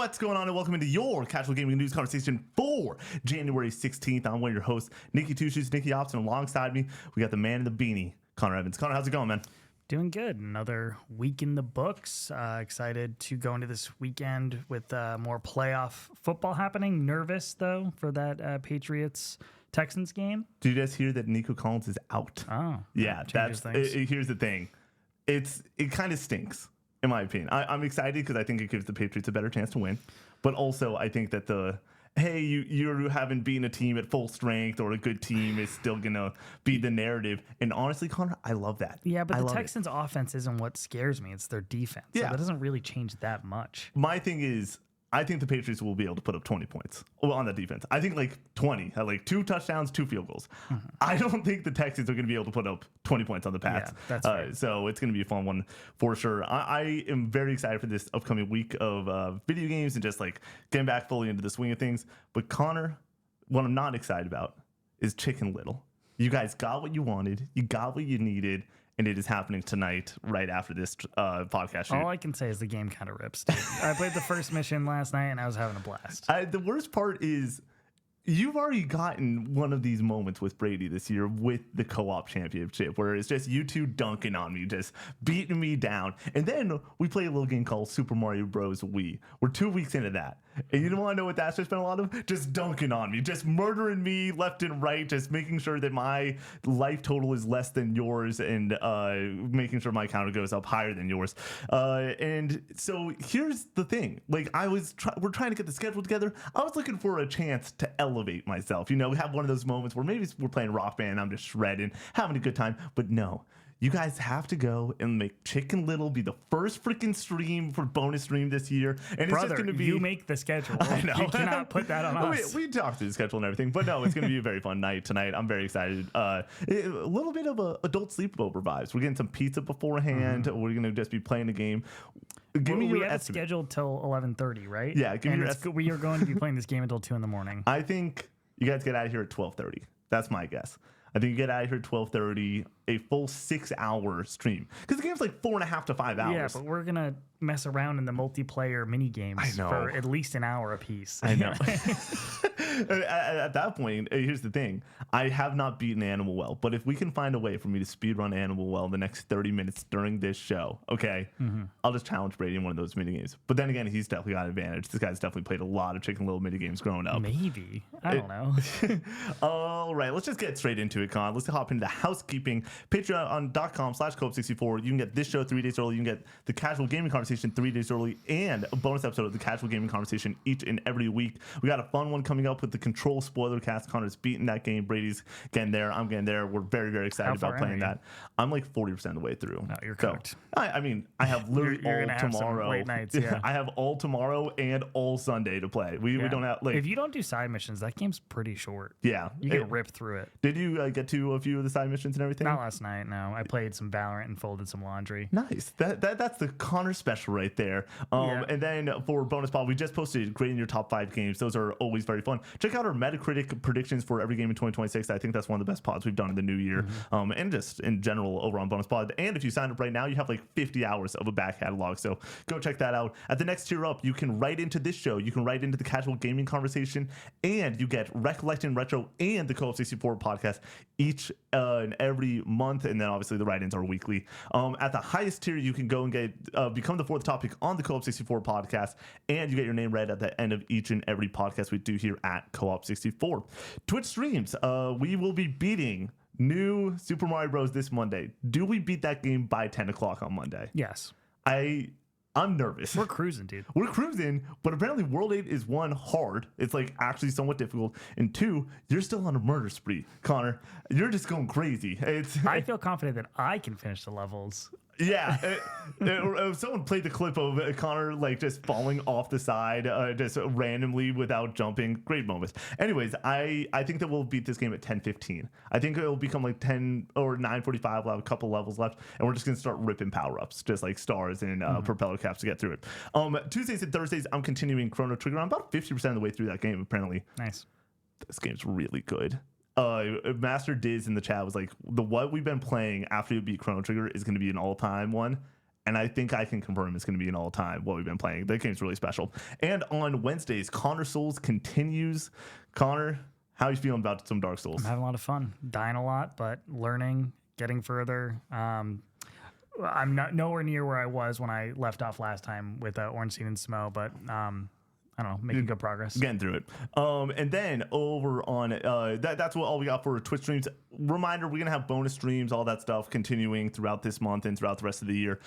What's going on, and welcome into your casual gaming news conversation for January 16th. I'm one of your hosts, Nikki Two Shoes, Nikki Ops, and alongside me, we got the man in the beanie, Connor Evans. Connor, how's it going, man? Doing good. Another week in the books. Excited to go into this weekend with more playoff football happening. Nervous, though, for that Patriots-Texans game. Did you guys hear that Nico Collins is out? Oh. Yeah, here's the thing. It kind of stinks, in my opinion. I'm excited because I think it gives the Patriots a better chance to win. But also, I think that you haven't beaten a team at full strength or a good team is still going to be the narrative. And honestly, Connor, I love that. Yeah, but the Texans' offense isn't what scares me. It's their defense. Yeah. So that doesn't really change that much. My thing is, I think the Patriots will be able to put up 20 points on that defense. I think like 20, like 2 touchdowns, 2 field goals. Mm-hmm. I don't think the Texans are going to be able to put up 20 points on the Pats. Yeah, that's right. So it's going to be a fun one for sure. I am very excited for this upcoming week of video games and just like getting back fully into the swing of things. But Connor, what I'm not excited about is Chicken Little. You guys got what you wanted. You got what you needed. And it is happening tonight, right after this podcast shoot. All I can say is the game kind of rips. I played the first mission last night, and I was having a blast. The worst part is you've already gotten one of these moments with Brady this year with the co-op championship, where it's just you two dunking on me, just beating me down. And then we play a little game called Super Mario Bros. Wii. We're 2 weeks into that. And you don't want to know what that's just been a lot of? Just dunking on me, just murdering me left and right, just making sure that my life total is less than yours and making sure my counter goes up higher than yours. And so here's the thing. Like we're trying to get the schedule together. I was looking for a chance to elevate myself, have one of those moments where maybe we're playing Rock Band and I'm just shredding, having a good time. But no. You guys have to go and make Chicken Little be the first freaking stream for bonus stream this year. And Brother, it's just going to be... you make the schedule. I know. You cannot put that on us. We talked through the schedule and everything, but no, it's going to be a very fun night tonight. I'm very excited. A little bit of a adult sleepover vibes. We're getting some pizza beforehand. Mm-hmm. We're going to just be playing the game. We have it scheduled till 11:30, right? Yeah. We are going to be playing this game until 2 a.m. I think you guys get out of here at 12:30. That's my guess. I think you get out of here at 12:30, a full 6-hour stream. Because the game's like 4.5 to 5 hours. Yeah, but we're going to mess around in the multiplayer mini games for at least an hour apiece. I know. At that point, here's the thing. I have not beaten Animal Well, but if we can find a way for me to speedrun Animal Well the next 30 minutes during this show, okay, I'll just challenge Brady in one of those mini games. But then again, he's definitely got an advantage. This guy's definitely played a lot of Chicken Little mini games growing up. Maybe. I don't know. All right, let's just get straight into it, Con. Let's hop into the housekeeping. Patreon.com/co-op64. You can get this show 3 days early. You can get the Casual Gaming Conversation 3 days early and a bonus episode of the Casual Gaming Conversation each and every week. We got a fun one coming up with the Control spoiler cast. Connor's beating that game. Brady's getting there. I'm getting there. We're very, very excited about playing that. I'm like 40% of the way through. No, you're cooked. I mean, I have literally you're all tomorrow. Have some late nights, yeah. I have all tomorrow and all Sunday to play. We don't have like. If you don't do side missions, that game's pretty short. Yeah, you can rip through it. Did you get to a few of the side missions and everything? Not last night. No, I played some Valorant and folded some laundry. Nice. That's the Connor special right there. And then for bonus pod, we just posted grading your top 5 games. Those are always very fun. Check out our Metacritic predictions for every game in 2026. I think that's one of the best pods we've done in the new year, and just in general over on bonus pod. And if you sign up right now, you have like 50 hours of a back catalog. So go check that out. At the next tier up, you can write into this show. You can write into the Casual Gaming Conversation, and you get Recollecting Retro and the Co-op 64 podcast each and every month. And then obviously the write-ins are weekly. At the highest tier, you can go and get become the 4th topic on the Co-op 64 podcast, and you get your name read at the end of each and every podcast we do here at Co-op 64. Twitch streams. We will be beating new Super Mario Bros. This Monday. Do we beat that game by 10 o'clock on Monday? Yes. I'm nervous. We're cruising, dude. We're cruising, but apparently World 8 is 1, hard. It's like actually somewhat difficult. And 2, you're still on a murder spree, Connor. You're just going crazy. I feel confident that I can finish the levels. Yeah, someone played the clip of Connor like just falling off the side, just randomly without jumping. Great moments. Anyways, I think that we'll beat this game at 10:15. I think it'll become like 10 or 9:45. We'll have a couple levels left, and we're just gonna start ripping power ups, just like stars and propeller caps to get through it. Tuesdays and Thursdays, I'm continuing Chrono Trigger. I'm about 50% of the way through that game apparently. Nice. This game's really good. Master Diz in the chat was like, what we've been playing after you beat Chrono Trigger is going to be an all-time one. And I think I can confirm it's going to be an all-time what we've been playing. That game's really special. And on Wednesdays, Connor Souls continues. Connor, how are you feeling about some Dark Souls? I'm having a lot of fun. Dying a lot, but learning, getting further. I'm not nowhere near where I was when I left off last time with Orange Scene and Smo, but I don't know, making good progress. Getting through it. And then over on that's what all we got for Twitch streams. Reminder, we're gonna have bonus streams, all that stuff continuing throughout this month and throughout the rest of the year.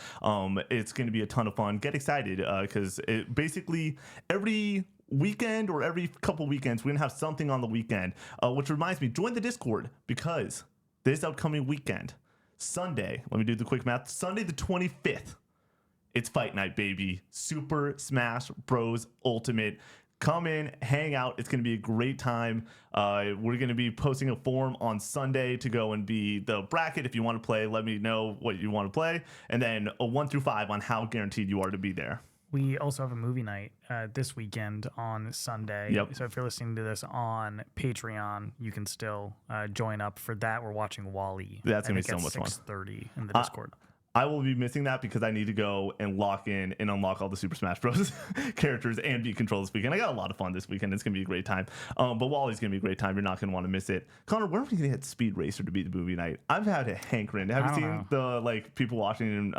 It's gonna be a ton of fun. Get excited because it basically every weekend or every couple weekends we're gonna have something on the weekend. Which reminds me, join the Discord because this upcoming weekend, Sunday, let me do the quick math, Sunday the 25th, it's fight night, baby. Super Smash Bros. Ultimate. Come in, hang out. It's going to be a great time. We're going to be posting a form on Sunday to go and be the bracket. If you want to play, let me know what you want to play. And then a 1 through 5 on how guaranteed you are to be there. We also have a movie night this weekend on Sunday. Yep. So if you're listening to this on Patreon, you can still join up for that. We're watching WALL-E. That's going to be so much fun. 6:30 in the Discord. I will be missing that because I need to go and lock in and unlock all the Super Smash Bros. Characters and beat Control this weekend. I got a lot of fun this weekend. It's going to be a great time. But WALL-E's going to be a great time. You're not going to want to miss it. Connor, when are we going to get Speed Racer to be the movie night? I've had a hankering. Have you seen the people watching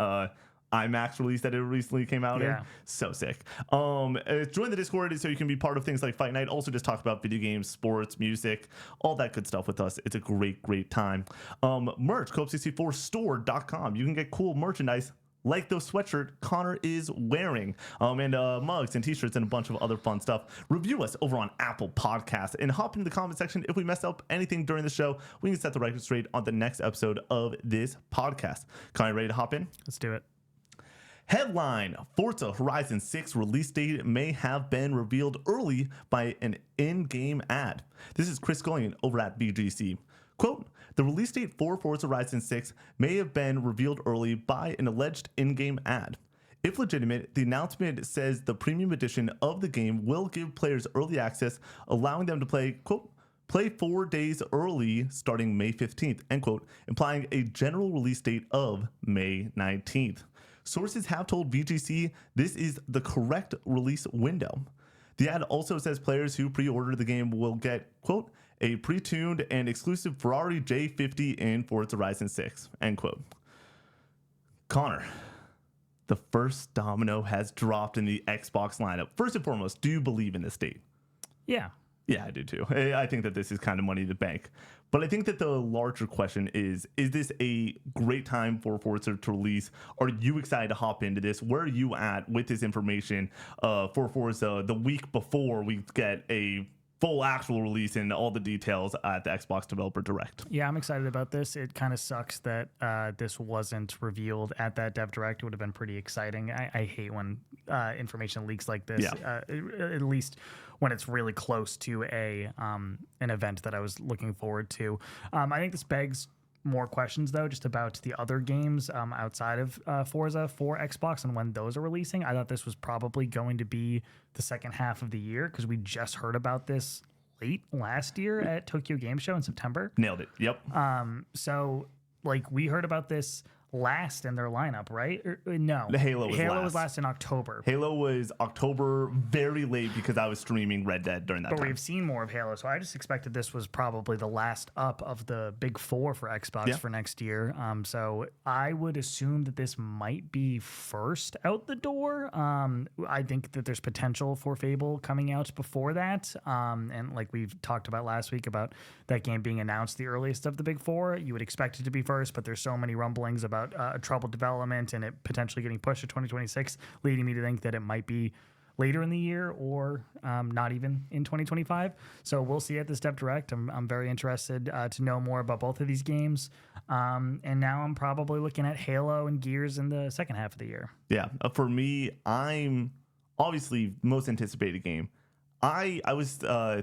IMAX release that it recently came out in? So sick. Join the Discord so you can be part of things like Fight Night. Also just talk about video games, sports, music, all that good stuff with us. It's a great time. Merch, Cope64store.com. You can get cool merchandise like the sweatshirt Connor is wearing, and mugs and t-shirts and a bunch of other fun stuff. Review us over on Apple Podcasts and hop into the comment section. If we mess up anything during the show, we can set the record straight on the next episode of this podcast. Connor, ready to hop in? Let's do it. Headline: Forza Horizon 6 release date may have been revealed early by an in-game ad. This is Chris Scullion over at BGC. Quote, the release date for Forza Horizon 6 may have been revealed early by an alleged in-game ad. If legitimate, the announcement says the premium edition of the game will give players early access, allowing them to play, quote, play 4 days early starting May 15th, end quote, implying a general release date of May 19th. Sources have told VGC this is the correct release window. The ad also says players who pre-order the game will get, quote, a pre-tuned and exclusive Ferrari J50 in Forza Horizon 6, end quote. Connor, the first domino has dropped in the Xbox lineup. First and foremost, do you believe in this date? Yeah. Yeah, I do too. I think that this is kind of money in the bank. But I think that the larger question is this a great time for Forza to release? Are you excited to hop into this? Where are you at with this information for Forza the week before we get a full actual release and all the details at the Xbox Developer Direct? Yeah, I'm excited about this. It kind of sucks that this wasn't revealed at that Dev Direct. It would have been pretty exciting. I hate when information leaks like this, at least when it's really close to an event that I was looking forward to. I think this begs more questions, though, just about the other games outside of Forza for Xbox and when those are releasing. I thought this was probably going to be the second half of the year because we just heard about this late last year at Tokyo Game Show in September. Nailed it. Yep. So, like, we heard about this last in their lineup, right? No. The Halo was last in October. Halo was October, very late because I was streaming Red Dead during that time. But we've seen more of Halo, so I just expected this was probably the last up of the big four for Xbox for next year. So I would assume that this might be first out the door. I think that there's potential for Fable coming out before that. And like we've talked about last week about that game being announced the earliest of the big four, you would expect it to be first, but there's so many rumblings about troubled development and it potentially getting pushed to 2026, leading me to think that it might be later in the year or not even in 2025. So we'll see at this Dev Direct. I'm very interested to know more about both of these games. And now I'm probably looking at Halo and Gears in the second half of the year. Yeah. For me, I'm obviously most anticipated game. I was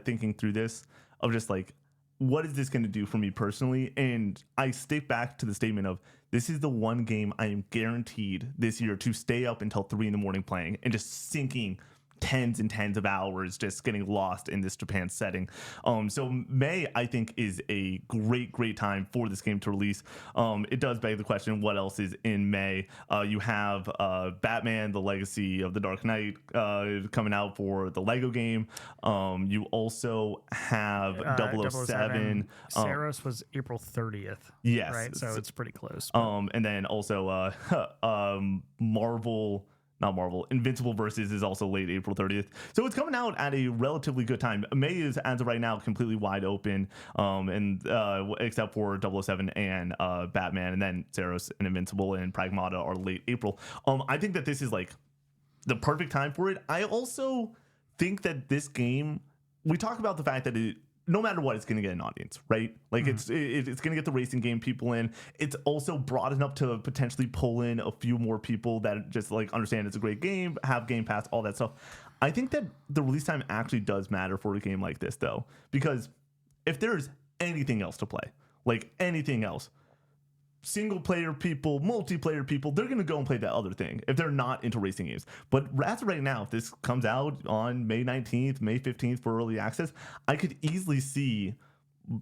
thinking through this of just like, what is this going to do for me personally? And I stick back to the statement of this is the one game I am guaranteed this year to stay up until 3 a.m. playing and just sinking tens and tens of hours just getting lost in this Japan setting. So May, I think, is a great time for this game to release. It does beg the question, what else is in May? You have Batman, The Legacy of the Dark Knight coming out for the Lego game. You also have 007. Saros was April 30th. Yes. Right? So it's pretty close. And then also Invincible Versus is also late April 30th. So it's coming out at a relatively good time. May is, as of right now, completely wide open, except for 007 and Batman, and then Saros and Invincible and Pragmata are late April. I think that this is like the perfect time for it. I also think that this game, we talk about the fact that no matter what, it's going to get an audience, right? Like it's going to get the racing game people in. It's also broad enough to potentially pull in a few more people that just like understand it's a great game, have Game Pass, all that stuff. I think that the release time actually does matter for a game like this, though, because if there's anything else to play, like anything else, single player people, multiplayer people, they're going to go and play that other thing if they're not into racing games. But as of right now, if this comes out on May 19th, May 15th for early access, I could easily see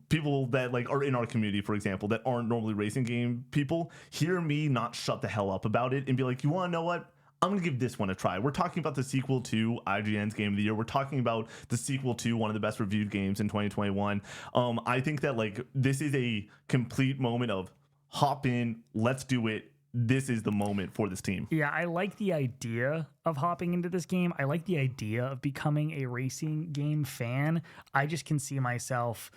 people that like are in our community, for example, that aren't normally racing game people, hear me not shut the hell up about it and be like, you want to know what? I'm going to give this one a try. We're talking about the sequel to IGN's Game of the Year. We're talking about the sequel to one of the best reviewed games in 2021. I think that like this is a complete moment of hop in, let's do it. This is the moment for this team. Yeah, I like the idea of hopping into this game. I like the idea of becoming a racing game fan. I just can see myself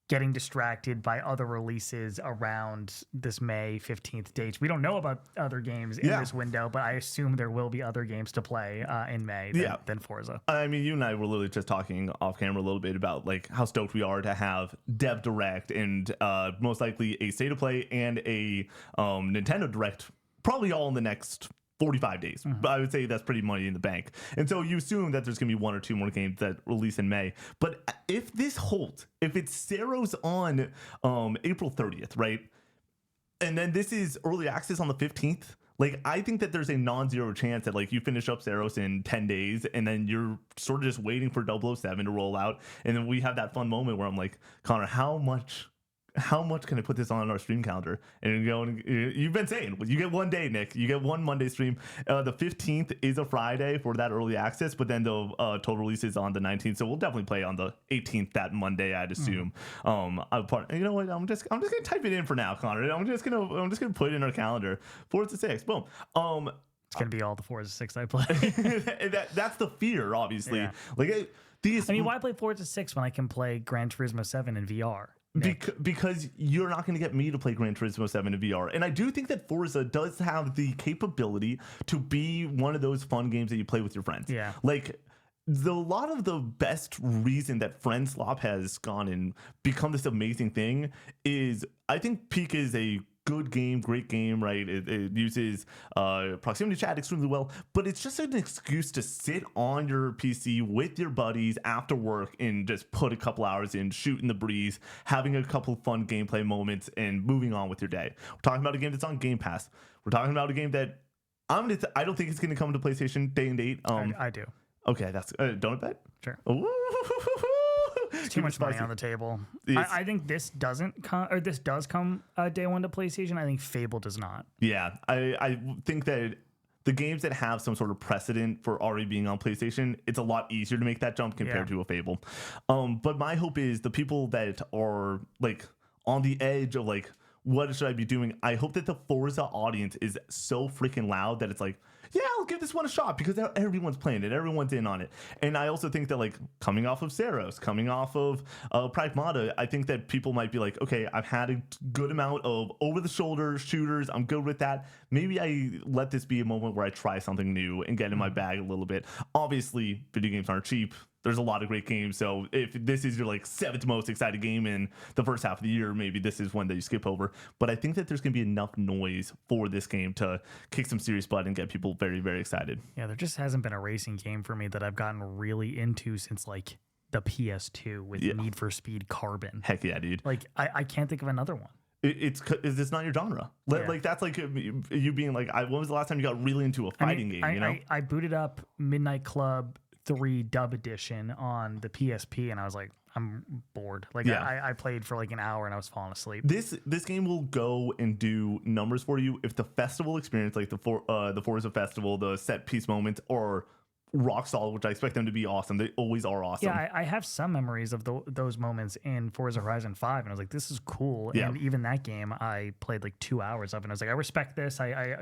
getting distracted by other releases around this May 15th date. We don't know about other games in this window, but I assume there will be other games to play in May than Forza. I mean, you and I were literally just talking off camera a little bit about like how stoked we are to have Dev Direct and most likely a State of Play and a Nintendo Direct, probably all in the next 45 days. But I would say that's pretty money in the bank. And so you assume that there's going to be one or two more games that release in May. But if this holds, if it's Saros on April 30th, right? And then this is early access on the 15th. Like, I think that there's a non-zero chance that like you finish up Saros in 10 days and then you're sort of just waiting for 007 to roll out. And then we have that fun moment where I'm like, Connor, how much can I put this on our stream calendar? And you've been saying, you get one day, Nick. You get one Monday stream. The 15th is a Friday for that early access, but then the total release is on the 19th. So we'll definitely play on the 18th that Monday, I'd assume. You know what? I'm just gonna type it in for now, Connor. I'm just gonna put it in our calendar. Forza 6. Boom. It's gonna be all the Forza 6 I play. That's the fear, obviously. Yeah. Like why play Forza 6 when I can play Gran Turismo 7 in VR? Because you're not going to get me to play Gran Turismo 7 in VR. And I do think that Forza does have the capability to be one of those fun games that you play with your friends. Yeah. Like, a lot of the best reason that Friend Slop has gone and become this amazing thing is, I think Peak is a good game, great game, right? It uses proximity chat extremely well, but it's just an excuse to sit on your PC with your buddies after work and just put a couple hours in, shooting the breeze, having a couple fun gameplay moments, and moving on with your day. We're talking about a game that's on Game Pass. We're talking about a game that I don't think it's going to come to PlayStation day and date. I do. Okay, that's don't bet. Sure. Ooh. Too much money on the table. I think this does come day one to PlayStation. I think Fable does not. Yeah, I think that the games that have some sort of precedent for already being on PlayStation, it's a lot easier to make that jump compared to a Fable. But my hope is the people that are like on the edge of like, what should I be doing? I hope that the Forza audience is so freaking loud that it's like, yeah, I'll give this one a shot because everyone's playing it. Everyone's in on it. And I also think that like coming off of Saros, coming off of Pragmata, I think that people might be like, okay, I've had a good amount of over-the-shoulder shooters. I'm good with that. Maybe I let this be a moment where I try something new and get in my bag a little bit. Obviously, video games aren't cheap. There's a lot of great games. So if this is your like seventh most excited game in the first half of the year, maybe this is one that you skip over. But I think that there's going to be enough noise for this game to kick some serious butt and get people very, very excited. Yeah, there just hasn't been a racing game for me that I've gotten really into since like the PS2 with Need for Speed Carbon. Heck yeah, dude. Like I can't think of another one. It's not your genre. Like that's like you being like, when was the last time you got really into a fighting game? You know, I booted up Midnight Club 3 dub edition on the PSP, and I was like, I'm bored. Like I played for like an hour and I was falling asleep. This game will go and do numbers for you if the festival experience, like the Forza Festival, the set piece moments, are rock solid, which I expect them to be awesome. They always are awesome. Yeah, I have some memories of those moments in Forza Horizon 5, and I was like, this is cool. Yeah. And even that game, I played like 2 hours of, and I was like, I respect this. I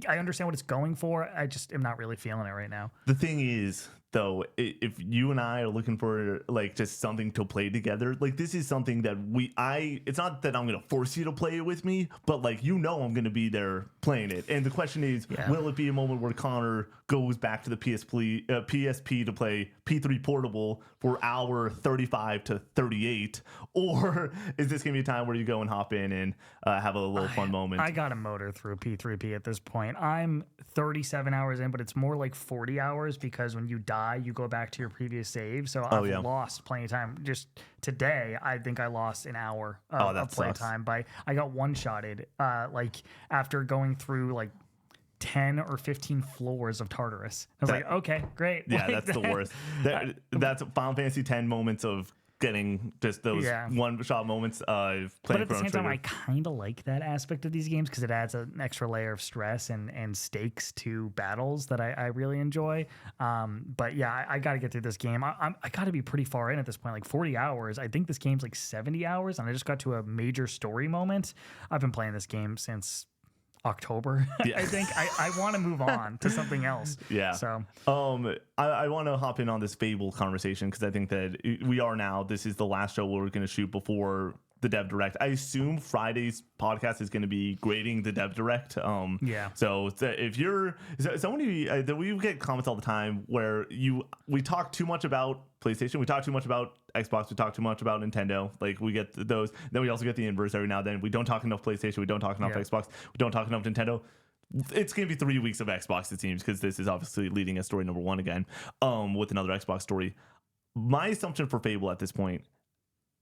understand what it's going for. I just am not really feeling it right now. The thing is, though, if you and I are looking for like just something to play together, like this is something that it's not that I'm gonna force you to play it with me, but like I'm gonna be there playing it. And the question is, will it be a moment where Connor goes back to the PSP to play P3 Portable for hour 35 to 38, or is this gonna be a time where you go and hop in and have a little fun moment? I got a motor through P3P at this point. I'm 37 hours in, but it's more like 40 hours because when you die, you go back to your previous save. So I've lost plenty of time. Just today, I think I lost an hour of play time. I got one-shotted like after going through like 10 or 15 floors of Tartarus. I was like, okay, great. Yeah, that's the worst. That's Final Fantasy X moments of getting just those one-shot moments of playing. But at the same time, I kind of like that aspect of these games because it adds an extra layer of stress and stakes to battles that I really enjoy. But yeah, I got to get through this game. I got to be pretty far in at this point, like 40 hours. I think this game's like 70 hours, and I just got to a major story moment. I've been playing this game since October. I think I want to move on to something else. Yeah. So I want to hop in on this Fable conversation because I think that this is the last show we're going to shoot before the Dev Direct. I assume Friday's podcast is going to be grading the Dev Direct. So if you're somebody that we get comments all the time where we talk too much about PlayStation, we talk too much about Xbox, we talk too much about Nintendo. Like we get those, then we also get the inverse every now and then. We don't talk enough PlayStation, we don't talk enough Xbox, we don't talk enough Nintendo. It's going to be 3 weeks of Xbox, it seems, because this is obviously leading us story number 1 again, with another Xbox story. My assumption for Fable at this point,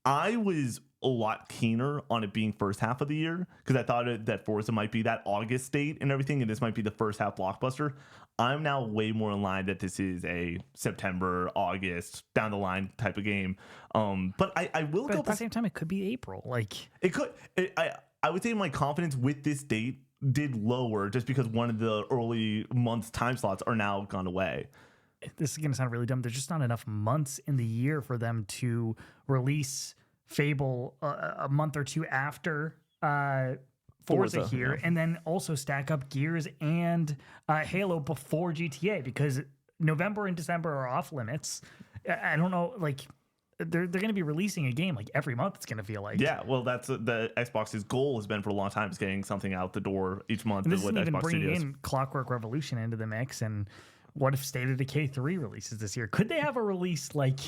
I was a lot keener on it being first half of the year because I thought that Forza might be that August date and everything, and this might be the first half blockbuster. I'm now way more in line that this is a September, August, down the line type of game. But I will go back. At the same time, it could be April. Like it could. I would say my confidence with this date did lower just because one of the early months time slots are now gone away. This is going to sound really dumb. There's just not enough months in the year for them to release Fable a month or two after Forza here, and then also stack up Gears and Halo before GTA because November and December are off limits. I don't know, like they're going to be releasing a game like every month. It's going to feel like. Yeah, well, that's the Xbox's goal has been for a long time, is getting something out the door each month. And this isn't even bringing in Clockwork Revolution into the mix. And what if State of Decay 3 releases this year? Could they have a release like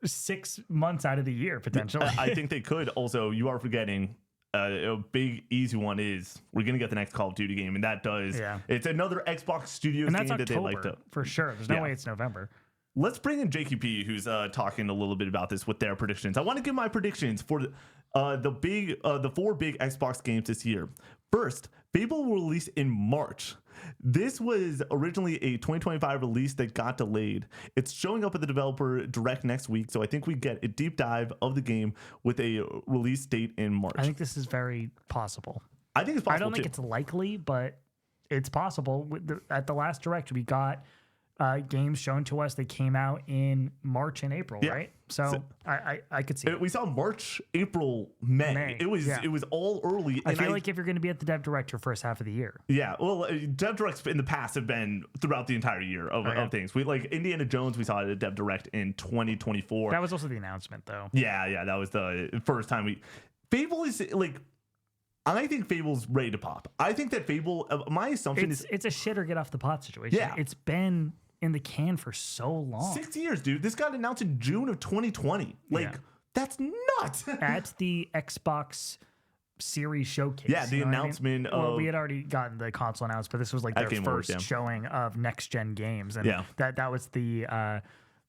6 months out of the year potentially? I think they could. Also, you are forgetting a big easy one is we're gonna get the next Call of Duty game, and that does it's another Xbox Studios game October, that they like to for sure. There's no way it's November. Let's bring in JQP, who's talking a little bit about this with their predictions. I want to give my predictions for the 4 big Xbox games this year. First, Fable will release in March. This was originally a 2025 release that got delayed. It's showing up at the developer direct next week, so I think we get a deep dive of the game with a release date in March. I think this is very possible. I think it's possible. I don't think it's likely, but it's possible. At the last direct, we got games shown to us that came out in March and April, right? So I could see it. We saw March, April, May. It was all early. I feel like if you're going to be at the Dev Direct your first half of the year. Yeah, well, Dev Directs in the past have been throughout the entire year of things. We like Indiana Jones. We saw it at Dev Direct in 2024. That was also the announcement, though. Yeah, that was the first time Fable is like. I think Fable's ready to pop. I think that Fable. My assumption is it's a shit or get off the pot situation. Yeah, it's been in the can for so long. 6 years, dude. This got announced in June of 2020. That's nuts. At the Xbox Series showcase. Yeah, the announcement of... Well, we had already gotten the console announced, but this was like their first showing of next-gen games. And that was the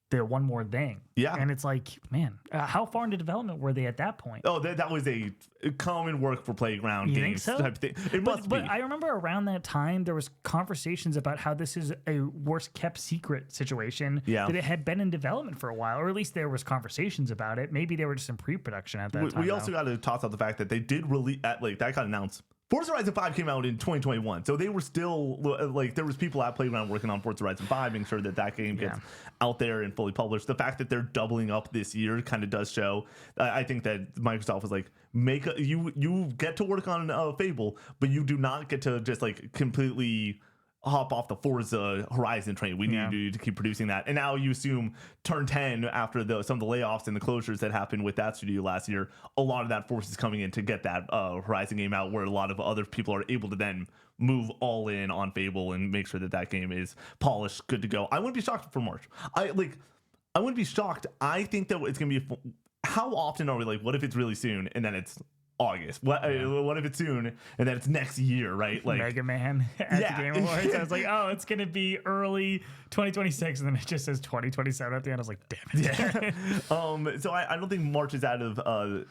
the one more thing. Yeah. And it's like, man, how far into development were they at that point? Oh, that was a common work for Playground You games think so? type of thing. It must be. But I remember around that time, there was conversations about how this is a worst kept secret situation. Yeah. That it had been in development for a while, or at least there was conversations about it. Maybe they were just in pre-production at that time. We also got to toss out the fact that they did release, that got announced. Forza Horizon 5 came out in 2021, so they were still like, there was people at Playground working on Forza Horizon 5, making sure that game gets out there and fully published. The fact that they're doubling up this year kind of does show. I think that Microsoft was like, you get to work on Fable, but you do not get to just like completely hop off the Forza Horizon train. We need you to keep producing that. And now you assume turn 10 after some of the layoffs and the closures that happened with that studio last year, a lot of that force is coming in to get that Horizon game out, where a lot of other people are able to then move all in on Fable and make sure that game is polished, good to go. I wouldn't be shocked for March. I wouldn't be shocked. I think that it's going to be how often are we like, what if it's really soon and then it's August? What if it's soon and then it's next year, right? Like Mega Man at the Game Awards. I was like, oh, it's gonna be early 2026, and then it just says 2027 at the end. I was like, damn it. Yeah. So I don't think March is out of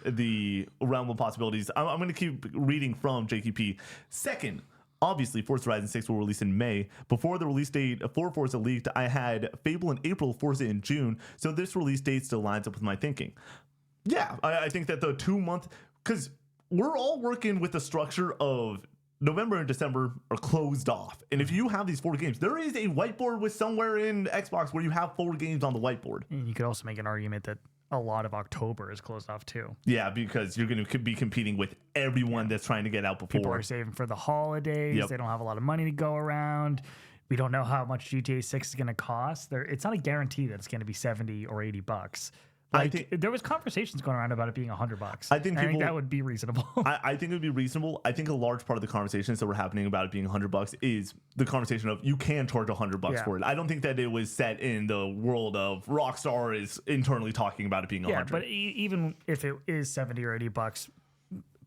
the realm of possibilities. I'm going to keep reading from JKP. Second, obviously, Forza Horizon 6 will release in May. Before the release date for Forza leaked, I had Fable in April, Forza in June. So this release date still lines up with my thinking. Yeah, I think that the 2 month, because we're all working with the structure of November and December are closed off. And if you have these 4 games, there is a whiteboard with somewhere in Xbox where you have 4 games on the whiteboard. And you could also make an argument that a lot of October is closed off too. Yeah, because you're going to be competing with everyone that's trying to get out before. People are saving for the holidays. Yep. They don't have a lot of money to go around. We don't know how much GTA 6 is going to cost. It's not a guarantee that it's going to be $70 or $80. Like, I think there was conversations going around about it being $100. I think that would be reasonable. I think it would be reasonable. I think a large part of the conversations that were happening about it being $100 is the conversation of you can charge $100 for it. I don't think that it was set in the world of Rockstar is internally talking about it being $100. Yeah, but even if it is $70 or $80,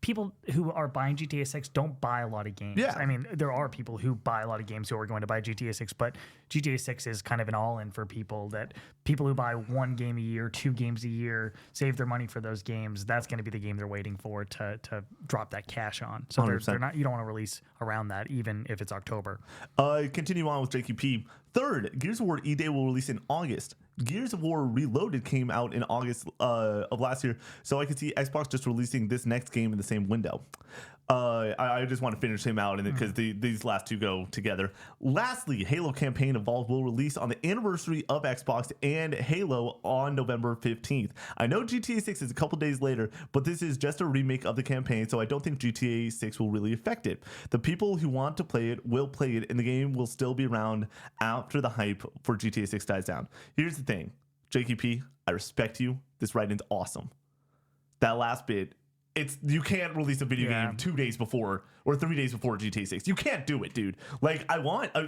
people who are buying GTA 6 don't buy a lot of games. Yeah. I mean, there are people who buy a lot of games who are going to buy GTA 6, but GTA 6 is kind of an all-in for people who buy 1 game a year, 2 games a year, save their money for those games. That's going to be the game they're waiting for to drop that cash on. So they're not. You don't want to release around that, even if it's October. Continue on with JQP. Third, Gears of War E-Day will release in August. Gears of War Reloaded came out in August of last year, so I could see Xbox just releasing this next game in the same window. I just want to finish him out because these last 2 go together. Lastly, Halo Campaign Evolved will release on the anniversary of Xbox and Halo on November 15th. I know GTA 6 is a couple days later, but this is just a remake of the campaign, so I don't think GTA 6 will really affect it. The people who want to play it will play it, and the game will still be around after the hype for GTA 6 dies down. Here's the thing, JKP, I respect you. This writing's awesome. That last bit, you can't release a video game 2 days before or 3 days before GTA 6. You can't do it, dude. Like,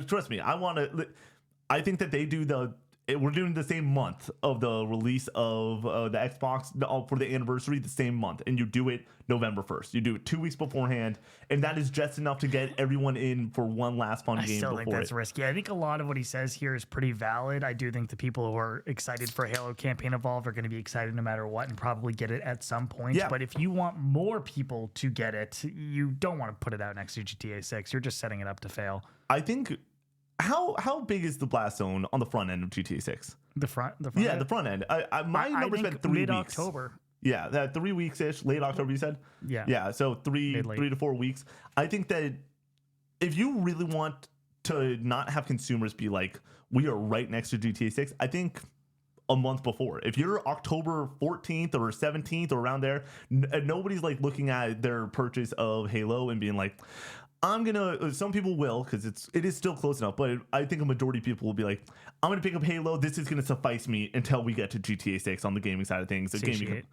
trust me, I think that they do we're doing the same month of the release of the Xbox for the anniversary, the same month, and you do it November 1st. You do it 2 weeks beforehand, and that is just enough to get everyone in for one last fun game before it. I still think that's risky. I think a lot of what he says here is pretty valid. I do think the people who are excited for Halo Campaign Evolved are going to be excited no matter what and probably get it at some point. Yeah. But if you want more people to get it, you don't want to put it out next to GTA 6. You're just setting it up to fail. I think... How big is the blast zone on the front end of GTA 6? The front yeah, end? The front end. My number's been 3 weeks. Mid-October. Yeah, 3 weeks-ish. Late October, you said? Yeah. Yeah, so 3 to 4 weeks. I think that if you really want to not have consumers be like, we are right next to GTA 6, I think a month before. If you're October 14th or 17th or around there, nobody's like looking at their purchase of Halo and being like, some people will, because it is still close enough, but I think a majority of people will be like, I'm gonna pick up Halo. This is gonna suffice me until we get to GTA 6 on the gaming side of things. Satiate.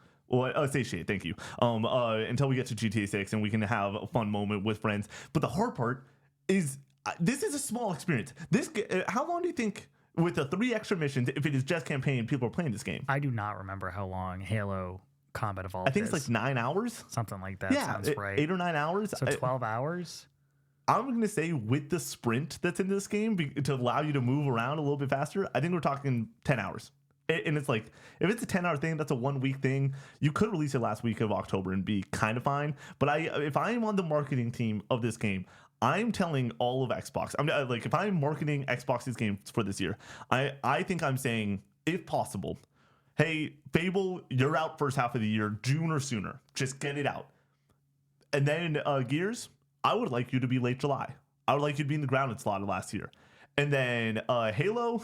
Satiate, thank you. Until we get to GTA 6 and we can have a fun moment with friends. But the hard part is this is a small experience. How long do you think, with the 3 extra missions, if it is just campaign, people are playing this game? I do not remember how long Halo Combat Evolved I think it's like 9 hours. Something like that. Sounds right. 8 or 9 hours. So 12 hours? I'm going to say with the sprint that's in this game to allow you to move around a little bit faster, I think we're talking 10 hours. And it's like, if it's a 10-hour thing, that's a 1 week thing. You could release it last week of October and be kind of fine. But if I am on the marketing team of this game, I'm telling all of Xbox, I'm like, if I'm marketing Xbox's games for this year, I think I'm saying, if possible, hey, Fable, you're out first half of the year, June or sooner. Just get it out. And then Gears, I would like you to be late July. I would like you to be in the grounded slot of last year. And then Halo,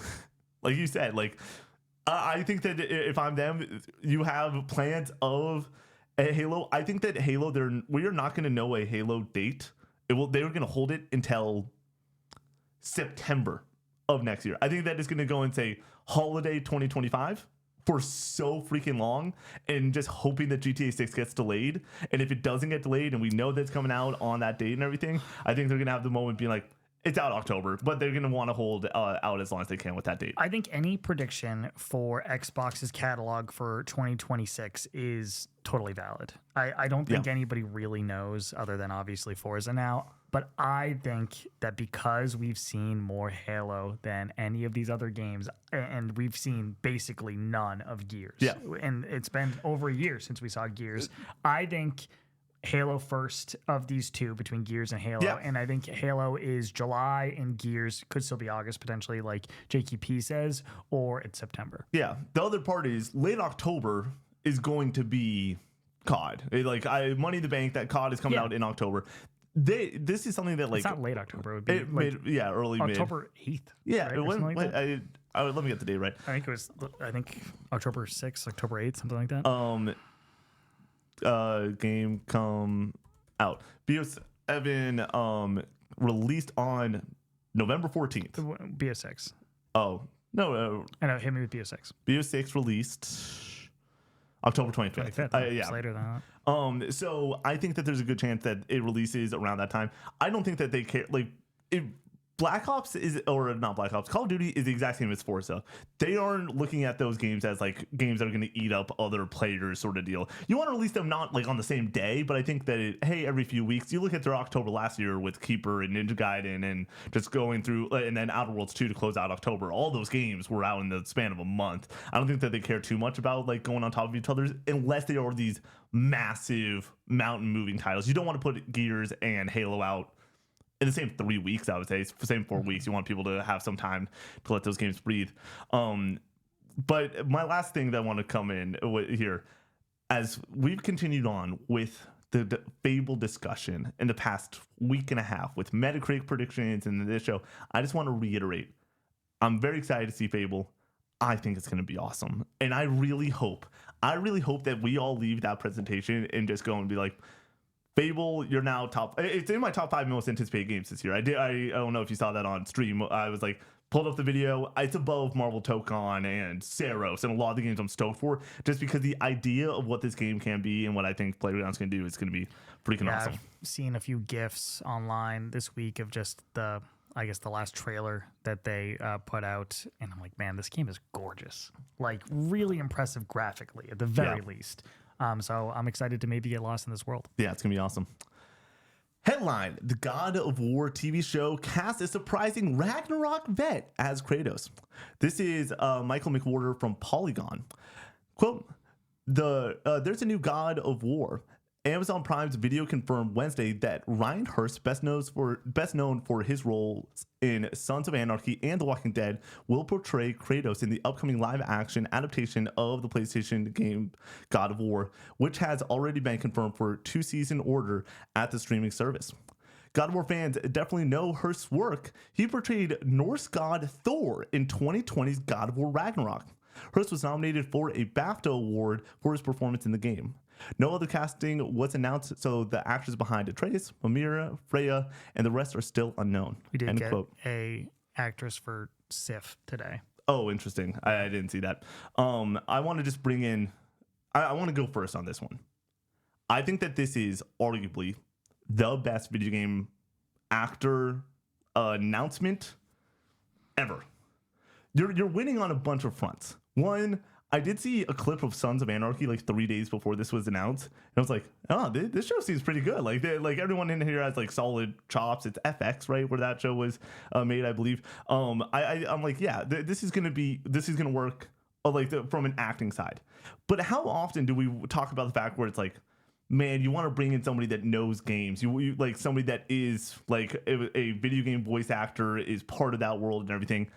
like you said, like I think that if I'm them, you have plans of a Halo. I think that Halo, we are not going to know a Halo date. They're going to hold it until September of next year. I think that is going to go and say holiday 2025 for so freaking long, and just hoping that GTA 6 gets delayed. And if it doesn't get delayed and we know that's coming out on that date and everything, I think they're going to have the moment being like, it's out October, but they're going to want to hold out as long as they can with that date. I think any prediction for Xbox's catalog for 2026 is totally valid. I don't think anybody really knows other than obviously Forza now. But I think that because we've seen more Halo than any of these other games, and we've seen basically none of Gears. Yeah. And it's been over a year since we saw Gears. I think Halo first of these two between Gears and Halo. Yeah. And I think Halo is July and Gears could still be August potentially, like JKP says, or it's September. Yeah. The other part is late October is going to be COD. Money in the Bank, that COD is coming out in October. This is something that, like, it's not late October. It would be early October 8th. Yeah, right? Let me get the date right. I think October 6th, October 8th, something like that. Game come out. BS7 released on November 14th. BS6. Oh no! I know. Hit me with BS6. BS6 released October 25th. Yeah, later than that. So I think that there's a good chance that it releases around that time. I don't think that they care. Like, if Black Ops not Black Ops, Call of Duty is the exact same as Forza. They aren't looking at those games as like games that are going to eat up other players sort of deal. You want to release them not like on the same day, but I think that every few weeks. You look at their October last year with Keeper and Ninja Gaiden and just going through, and then Outer Worlds 2 to close out October. All those games were out in the span of a month. I don't think that they care too much about like going on top of each other unless they are these massive mountain moving titles. You don't want to put Gears and Halo out in the same 3 weeks, I would say. It's the same 4 weeks. You want people to have some time to let those games breathe. But my last thing that I want to come in here, as we've continued on with the Fable discussion in the past week and a half with Metacritic predictions and this show, I just want to reiterate, I'm very excited to see Fable. I think it's going to be awesome. And I really hope that we all leave that presentation and just go and be like, Fable, you're now top. It's in my top 5 most anticipated games this year. I don't know if you saw that on stream. I was like, pulled up the video. It's above Marvel Tokon and Saros and a lot of the games I'm stoked for, just because the idea of what this game can be and what I think Playground's going to do is going to be freaking awesome. I've seen a few GIFs online this week of just the last trailer that they put out, and I'm like, man, this game is gorgeous. Like, really impressive graphically, at the very least. So I'm excited to maybe get lost in this world. Yeah, it's going to be awesome. Headline: The God of War TV show casts a surprising Ragnarok vet as Kratos. This is Michael McWhorter from Polygon. Quote, there's a new God of War. Amazon Prime's video confirmed Wednesday that Ryan Hurst, best known for his roles in Sons of Anarchy and The Walking Dead, will portray Kratos in the upcoming live-action adaptation of the PlayStation game God of War, which has already been confirmed for 2-season order at the streaming service. God of War fans definitely know Hurst's work. He portrayed Norse god Thor in 2020's God of War Ragnarok. Hurst was nominated for a BAFTA award for his performance in the game. No other casting was announced, so the actors behind Atreus, Mimira, Freya, and the rest are still unknown. We did get a actress for Sif today. Oh, interesting. I didn't see that. I want to just bring in... I want to go first on this one. I think that this is arguably the best video game actor announcement ever. You're winning on a bunch of fronts. One, I did see a clip of Sons of Anarchy like 3 days before this was announced, and I was like, "Oh, this show seems pretty good." Like, everyone in here has like solid chops. It's FX, right, where that show was made, I believe. I'm like, yeah, this is gonna work like from an acting side. But how often do we talk about the fact where it's like, man, you want to bring in somebody that knows games, you like somebody that is like a video game voice actor, is part of that world and everything.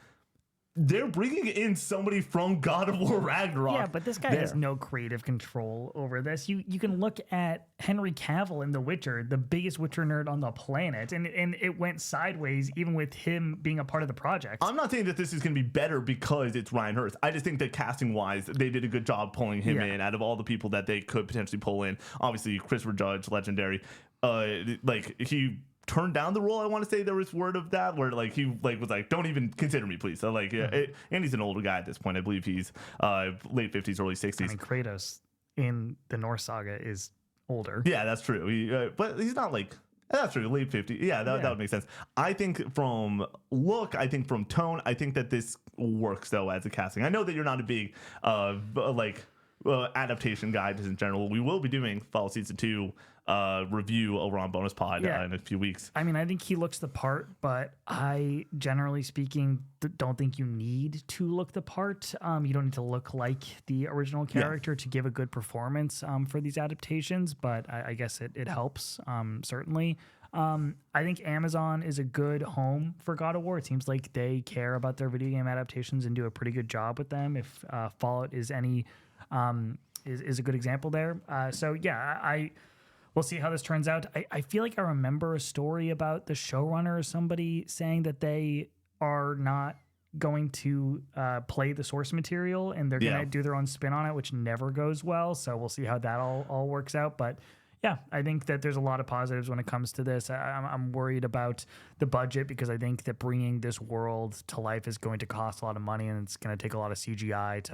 They're bringing in somebody from God of War Ragnarok. Yeah, but this guy has no creative control over this. You can look at Henry Cavill in The Witcher, the biggest Witcher nerd on the planet, and it went sideways even with him being a part of the project. I'm not saying that this is going to be better because it's Ryan Hurst. I just think that casting-wise, they did a good job pulling him in out of all the people that they could potentially pull in. Obviously, Christopher Judge, legendary. Like, he turned down the role. I want to say there was word of that where like he like was like, don't even consider me, please. So like and he's an older guy at this point. I believe he's late 50s, early 60s. I mean, Kratos in the Norse saga is older. Yeah, that's true. But he's not like, that's true, late 50s. Yeah, that would make sense. I think from look, I think from tone, I think that this works though as a casting. I know that you're not a big adaptation guy just in general. We will be doing Fall Season 2 review over on Bonus Pod in a few weeks. I mean, I think he looks the part, but I, generally speaking, don't think you need to look the part. You don't need to look like the original character to give a good performance for these adaptations, but I guess it helps, certainly. I think Amazon is a good home for God of War. It seems like they care about their video game adaptations and do a pretty good job with them. If Fallout is any is a good example there. We'll see how this turns out. I feel like I remember a story about the showrunner or somebody saying that they are not going to play the source material and they're going to do their own spin on it, which never goes well. So we'll see how that all works out. But yeah, I think that there's a lot of positives when it comes to this. I'm worried about the budget because I think that bringing this world to life is going to cost a lot of money and it's going to take a lot of CGI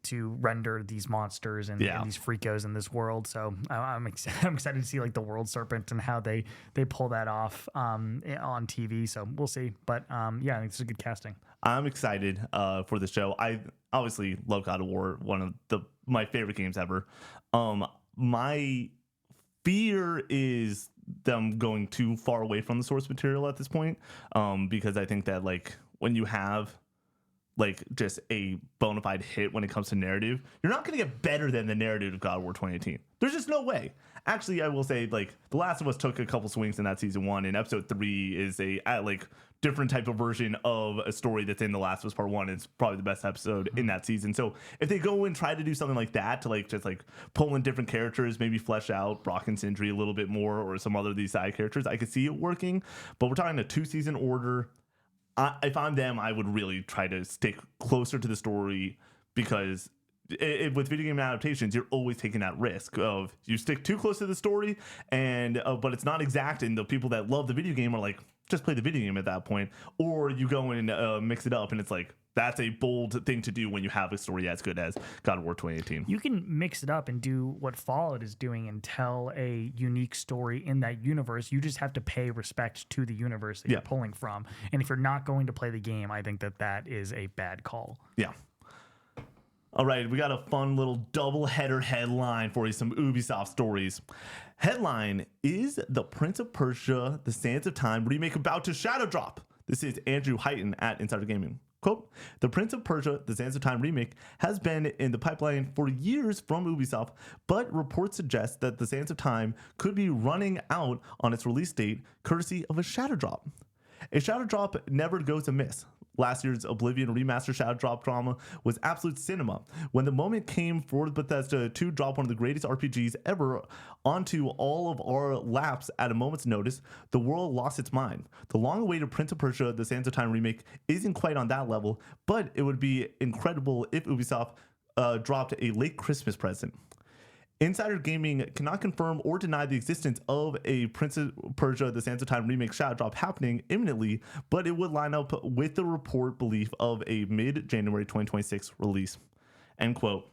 to render these monsters and these freakos in this world. So I'm excited to see like the world serpent and how they pull that off on TV. So we'll see. But I think this is a good casting. I'm excited for the show. I obviously love God of War, one of my favorite games ever. My fear is them going too far away from the source material at this point, because I think that like when you have like just a bona fide hit when it comes to narrative, you're not going to get better than the narrative of God of War 2018. There's just no way. Actually, I will say like The Last of Us took a couple swings in that season 1, and episode 3 is a different type of version of a story that's in The Last of Us Part 1. It's probably the best episode in that season. So if they go and try to do something like that to like just like pull in different characters, maybe flesh out Brock and Sindri a little bit more or some other of these side characters, I could see it working. But we're talking a 2-season order. If I'm them, I would really try to stick closer to the story because with video game adaptations, you're always taking that risk of you stick too close to the story, and but it's not exact, and the people that love the video game are like, just play the video game at that point, or you go and mix it up, and it's like that's a bold thing to do when you have a story as good as God of War 2018. You can mix it up and do what Fallout is doing and tell a unique story in that universe. You just have to pay respect to the universe that you're pulling from. And if you're not going to play the game, I think that is a bad call. Yeah. All right, we got a fun little double header headline for you, some Ubisoft stories. Headline, is the Prince of Persia, The Sands of Time remake about to shadow drop? This is Andrew Heighton at Insider Gaming. Quote, the Prince of Persia, The Sands of Time remake has been in the pipeline for years from Ubisoft, but reports suggest that The Sands of Time could be running out on its release date, courtesy of a shadow drop. A shadow drop never goes amiss. Last year's Oblivion remaster shadow drop drama was absolute cinema. When the moment came for Bethesda to drop one of the greatest RPGs ever onto all of our laps at a moment's notice, the world lost its mind. The long-awaited Prince of Persia: The Sands of Time remake isn't quite on that level, but it would be incredible if Ubisoft dropped a late Christmas present. Insider Gaming cannot confirm or deny the existence of a Prince of Persia: The Sands of Time remake shadow drop happening imminently, but it would line up with the report belief of a mid-January 2026 release. End quote.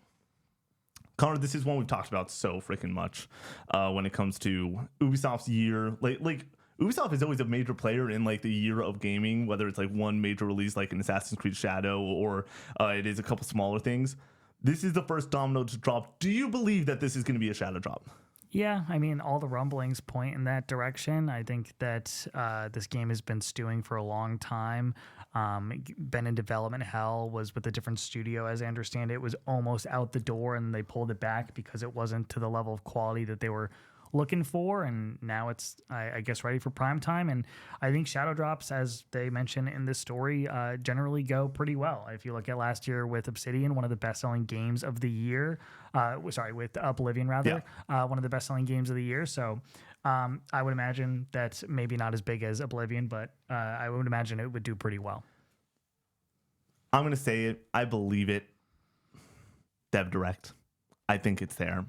Connor, this is one we've talked about so freaking much when it comes to Ubisoft's year. Like Ubisoft is always a major player in like the year of gaming, whether it's like one major release like an Assassin's Creed Shadow or it is a couple smaller things. This is the first domino to drop. Do you believe that this is going to be a shadow drop? Yeah, I mean, all the rumblings point in that direction. I think that this game has been stewing for a long time. been in development hell, was with a different studio, as I understand it, was almost out the door, and they pulled it back because it wasn't to the level of quality that they were looking for, and now it's I guess ready for prime time. And I think shadow drops, as they mention in this story, generally go pretty well. If you look at last year with Obsidian, one of the best-selling games of the year, with Oblivion rather, one of the best-selling games of the year. So I would imagine that's maybe not as big as Oblivion, but I would imagine it would do pretty well. I'm gonna say it. I believe it. Dev Direct. I think it's there.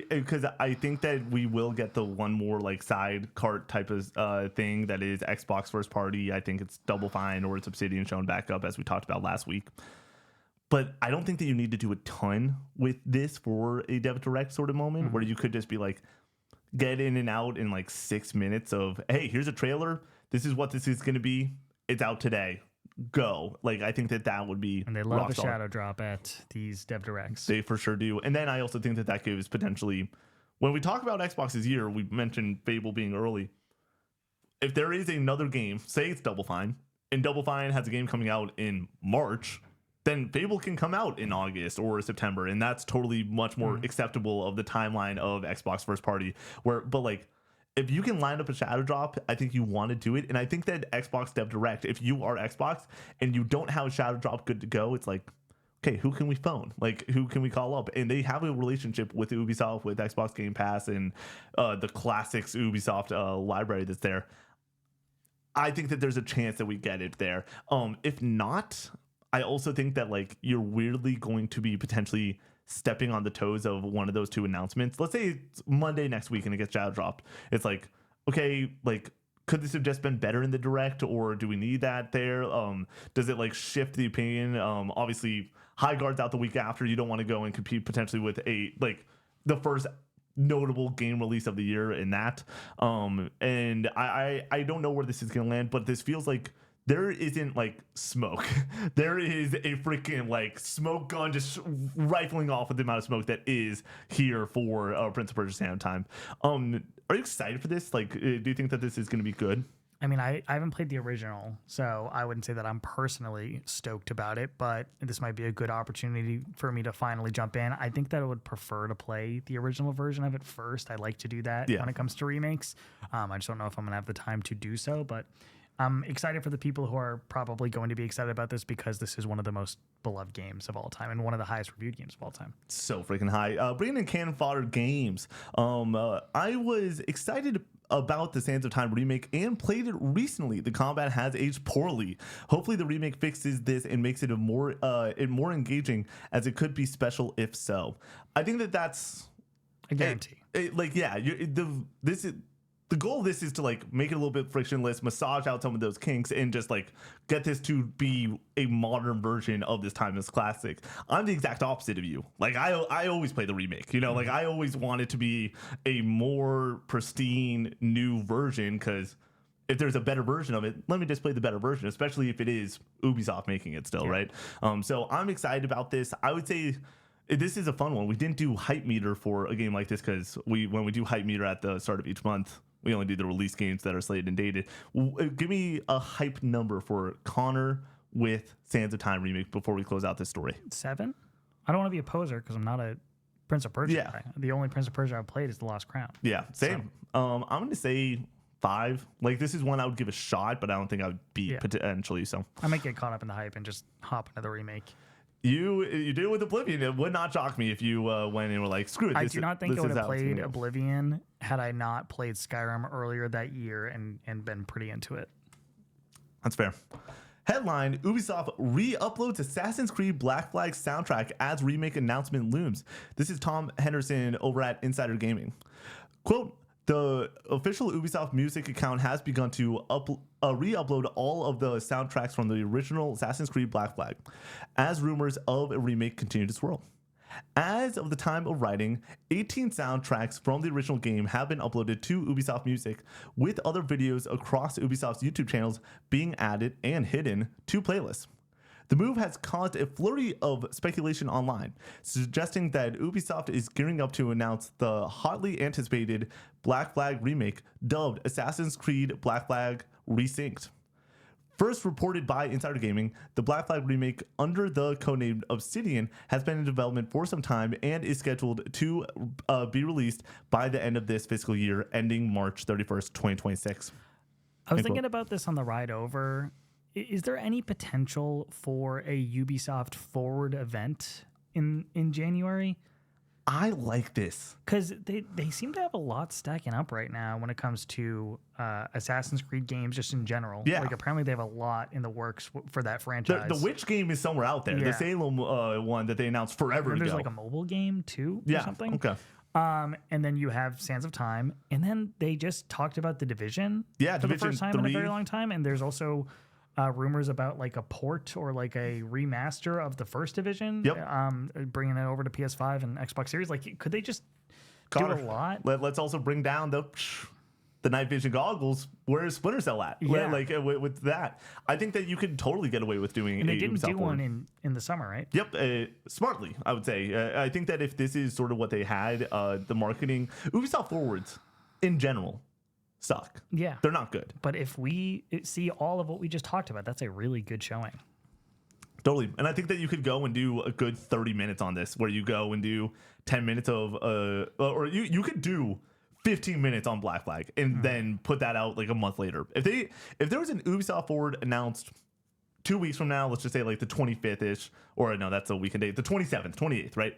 Because I think that we will get the one more like side cart type of thing that is Xbox first party. I think it's Double Fine or it's Obsidian shown back up, as we talked about last week. But I don't think that you need to do a ton with this for a Dev Direct sort of moment where you could just be like, get in and out in like 6 minutes of, hey, here's a trailer. This is what this is going to be. It's out today. Go. Like, I think that would be, and they love a shadow drop at these Dev Directs. They for sure do. And then I also think that gives potentially, when we talk about Xbox's year, we mentioned Fable being early. If there is another game, say it's Double Fine, and Double Fine has a game coming out in March, then Fable can come out in August or September, and that's totally much more acceptable of the timeline of Xbox first party. But like, if you can line up a shadow drop, I think you want to do it. And I think that Xbox Dev Direct, if you are Xbox and you don't have a shadow drop good to go, it's like, okay, who can we phone? Like, who can we call up? And they have a relationship with Ubisoft, with Xbox Game Pass and the classics Ubisoft library that's there. I think that there's a chance that we get it there. If not, I also think that like you're weirdly going to be potentially stepping on the toes of one of those two announcements. Let's say it's Monday next week and it gets shadow dropped. It's like, okay, like, could this have just been better in the direct, or do we need that there? Does it like shift the opinion? Obviously, High Guard's out the week after. You don't want to go and compete potentially with the first notable game release of the year in that. And I don't know where this is going to land, but this feels like there isn't like smoke. There is a freaking like smoke gun just rifling off with the amount of smoke that is here for Prince of Persia: Sands of Time. Are you excited for this? Like, do you think that this is going to be good? I mean, I haven't played the original, so I wouldn't say that I'm personally stoked about it, but this might be a good opportunity for me to finally jump in. I think that I would prefer to play the original version of it first. I like to do that when it comes to remakes. I just don't know if I'm going to have the time to do so, but I'm excited for the people who are probably going to be excited about this because this is one of the most beloved games of all time and one of the highest reviewed games of all time. So freaking high. Bringing in Cannon Fodder Games. I was excited about the Sands of Time remake and played it recently. The combat has aged poorly. Hopefully the remake fixes this and makes it more engaging, as it could be special if so. I think that's a guarantee. The goal of this is to like make it a little bit frictionless, massage out some of those kinks, and just like get this to be a modern version of this timeless classic. I'm the exact opposite of you. Like I always play the remake, like I always want it to be a more pristine new version, because if there's a better version of it, let me just play the better version, especially if it is Ubisoft making it still, right? So I'm excited about this. I would say this is a fun one. We didn't do hype meter for a game like this because when we do hype meter at the start of each month, we only do the release games that are slated and dated. Give me a hype number for Connor with Sands of Time remake before we close out this story. 7? I don't want to be a poser because I'm not a Prince of Persia guy. The only Prince of Persia I've played is The Lost Crown. Yeah, same. So. I'm going to say 5. Like, this is one I would give a shot, but I don't think I would beat potentially. So I might get caught up in the hype and just hop into the remake. You did it with Oblivion. It would not shock me if you went and were like, screw it. I do not think I would have played Oblivion had I not played Skyrim earlier that year and been pretty into it. That's fair. Headline: Ubisoft re-uploads Assassin's Creed Black Flag soundtrack as remake announcement looms. This is Tom Henderson over at Insider Gaming. Quote: the official Ubisoft music account has begun to re-upload all of the soundtracks from the original Assassin's Creed Black Flag, as rumors of a remake continue to swirl. As of the time of writing, 18 soundtracks from the original game have been uploaded to Ubisoft Music, with other videos across Ubisoft's YouTube channels being added and hidden to playlists. The move has caused a flurry of speculation online, suggesting that Ubisoft is gearing up to announce the hotly anticipated Black Flag remake, dubbed Assassin's Creed Black Flag Resynced. First reported by Insider Gaming, the Black Flag remake under the codename Obsidian has been in development for some time and is scheduled to be released by the end of this fiscal year, ending March 31st, 2026. I was thinking about this on the ride over. Is there any potential for a Ubisoft Forward event in January? I like this. Because they seem to have a lot stacking up right now when it comes to Assassin's Creed games just in general. Yeah. Like apparently they have a lot in the works for that franchise. The Witch game is somewhere out there. Yeah. The Salem one that they announced forever and ago. there's like a mobile game too or something. Okay. And then you have Sands of Time. And then they just talked about The Division for Division the first time 3. in a very long time. And there's also rumors about like a port or like a remaster of the first Division. Yep. Bringing it over to PS5 and Xbox Series. Like, could they just Connor, do a lot? Let's also bring down the night vision goggles. Where's Splinter Cell at? Yeah. Like with that, I think that you could totally get away with doing. And they a didn't Ubisoft do Forward. one in the summer, right? Yep, smartly, I would say. I think that if this is sort of what they had, the marketing, Ubisoft Forwards in general suck. Yeah. They're not good. But if we see all of what we just talked about, that's a really good showing. Totally. And I think that you could go and do a good 30 minutes on this, where you go and do 10 minutes of, or you could do 15 minutes on Black Flag and then put that out like a month later. If there was an Ubisoft Forward announced 2 weeks from now, let's just say like the 25th-ish, or no, that's a weekend date, the 27th, 28th, right?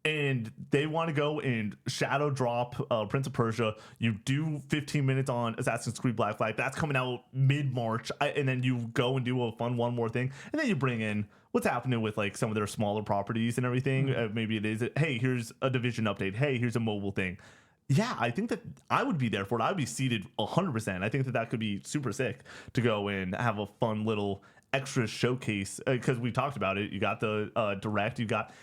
And they want to go and shadow drop Prince of Persia. You do 15 minutes on Assassin's Creed Black Flag. That's coming out mid-March. And then you go and do a fun one more thing. And then you bring in what's happening with like some of their smaller properties and everything. Maybe it is, hey, here's a Division update. Hey, here's a mobile thing. Yeah, I think that I would be there for it. I would be seated 100%. I think that could be super sick to go and have a fun little extra showcase. Because we talked about it. You got the Direct. You got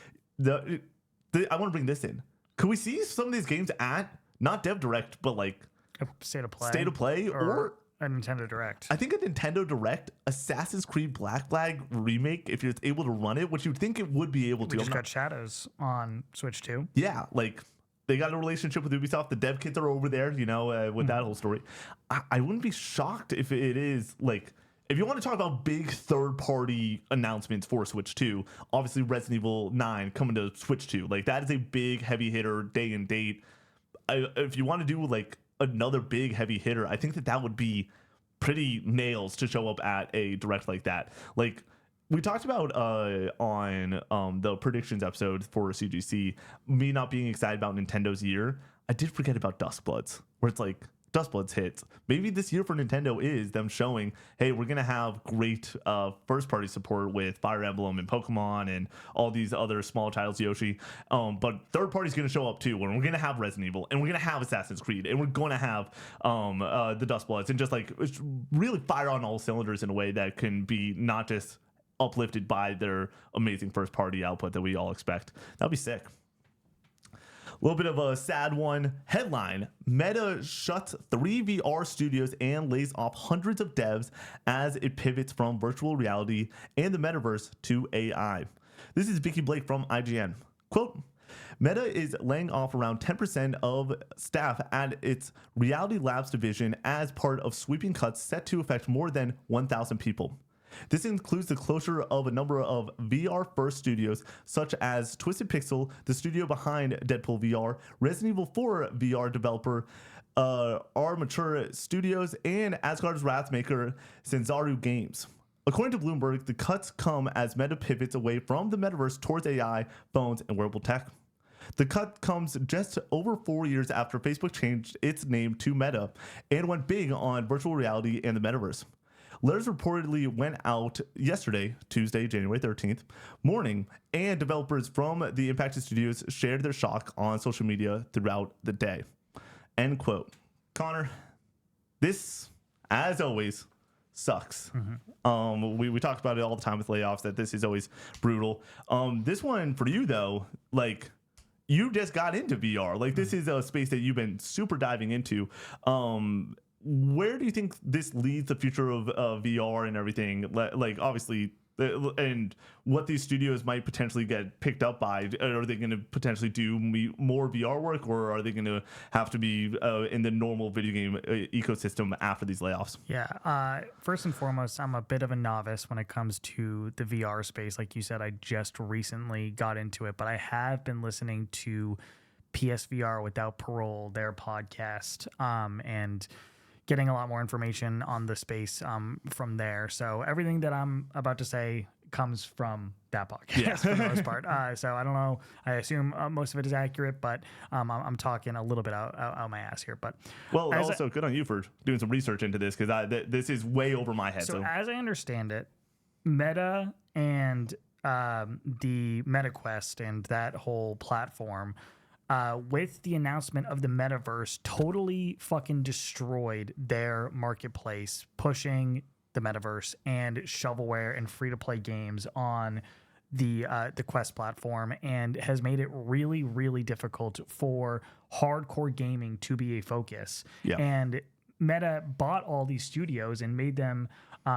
I want to bring this in. Could we see some of these games at not Dev Direct, but like A State of Play. State of Play or a Nintendo Direct. I think a Nintendo Direct Assassin's Creed Black Flag remake, if you're able to run it, which you'd think it would be able to. We just got Shadows on Switch 2. Yeah, like they got a relationship with Ubisoft. The dev kits are over there, with that whole story. I wouldn't be shocked if it is like, if you want to talk about big third-party announcements for Switch 2, obviously Resident Evil 9 coming to Switch 2. Like, that is a big heavy hitter, day and date. If you want to do, like, another big heavy hitter, I think that would be pretty nails to show up at a Direct like that. Like, we talked about on the predictions episode for CGC, me not being excited about Nintendo's year. I did forget about Duskbloods, where it's like, Duskbloods hits. Maybe this year for Nintendo is them showing, hey, we're going to have great first-party support with Fire Emblem and Pokemon and all these other small titles, Yoshi. But third-party is going to show up too, and we're going to have Resident Evil, and we're going to have Assassin's Creed, and we're going to have the Duskbloods, and just like really fire on all cylinders in a way that can be not just uplifted by their amazing first-party output that we all expect. That'd be sick. A little bit of a sad one. Headline: Meta shuts 3 VR studios and lays off hundreds of devs as it pivots from virtual reality and the metaverse to AI. This is Vicky Blake from IGN. Quote, Meta is laying off around 10% of staff at its Reality Labs division as part of sweeping cuts set to affect more than 1,000 people. This includes the closure of a number of VR-first studios, such as Twisted Pixel, the studio behind Deadpool VR, Resident Evil 4 VR developer Armature Studios, and Asgard's Wrath maker Senzaru Games. According to Bloomberg, the cuts come as Meta pivots away from the metaverse towards AI, phones, and wearable tech. The cut comes just over 4 years after Facebook changed its name to Meta and went big on virtual reality and the metaverse. Letters reportedly went out yesterday, Tuesday, January 13th, morning, and developers from the impacted studios shared their shock on social media throughout the day. End quote. Connor, this, as always, sucks. We talked about it all the time with layoffs, that this is always brutal. This one for you, though, like, you just got into VR. Like, this is a space that you've been super diving into. Where do you think this leads the future of VR and everything? Like, obviously, and what these studios might potentially get picked up by. Are they going to potentially do more VR work, or are they going to have to be in the normal video game ecosystem after these layoffs? Yeah. First and foremost, I'm a bit of a novice when it comes to the VR space. Like you said, I just recently got into it, but I have been listening to PSVR Without Parole, their podcast, and getting a lot more information on the space from there. So everything that I'm about to say comes from that podcast for the most part. So I don't know. I assume most of it is accurate, but I'm talking a little bit out my ass here. But also good on you for doing some research into this, because this is way over my head. So as I understand it, Meta and the MetaQuest and that whole platform, with the announcement of the metaverse, totally fucking destroyed their marketplace, pushing the metaverse and shovelware and free-to-play games on the Quest platform, and has made it really, really difficult for hardcore gaming to be a focus. Yeah. And Meta bought all these studios and made them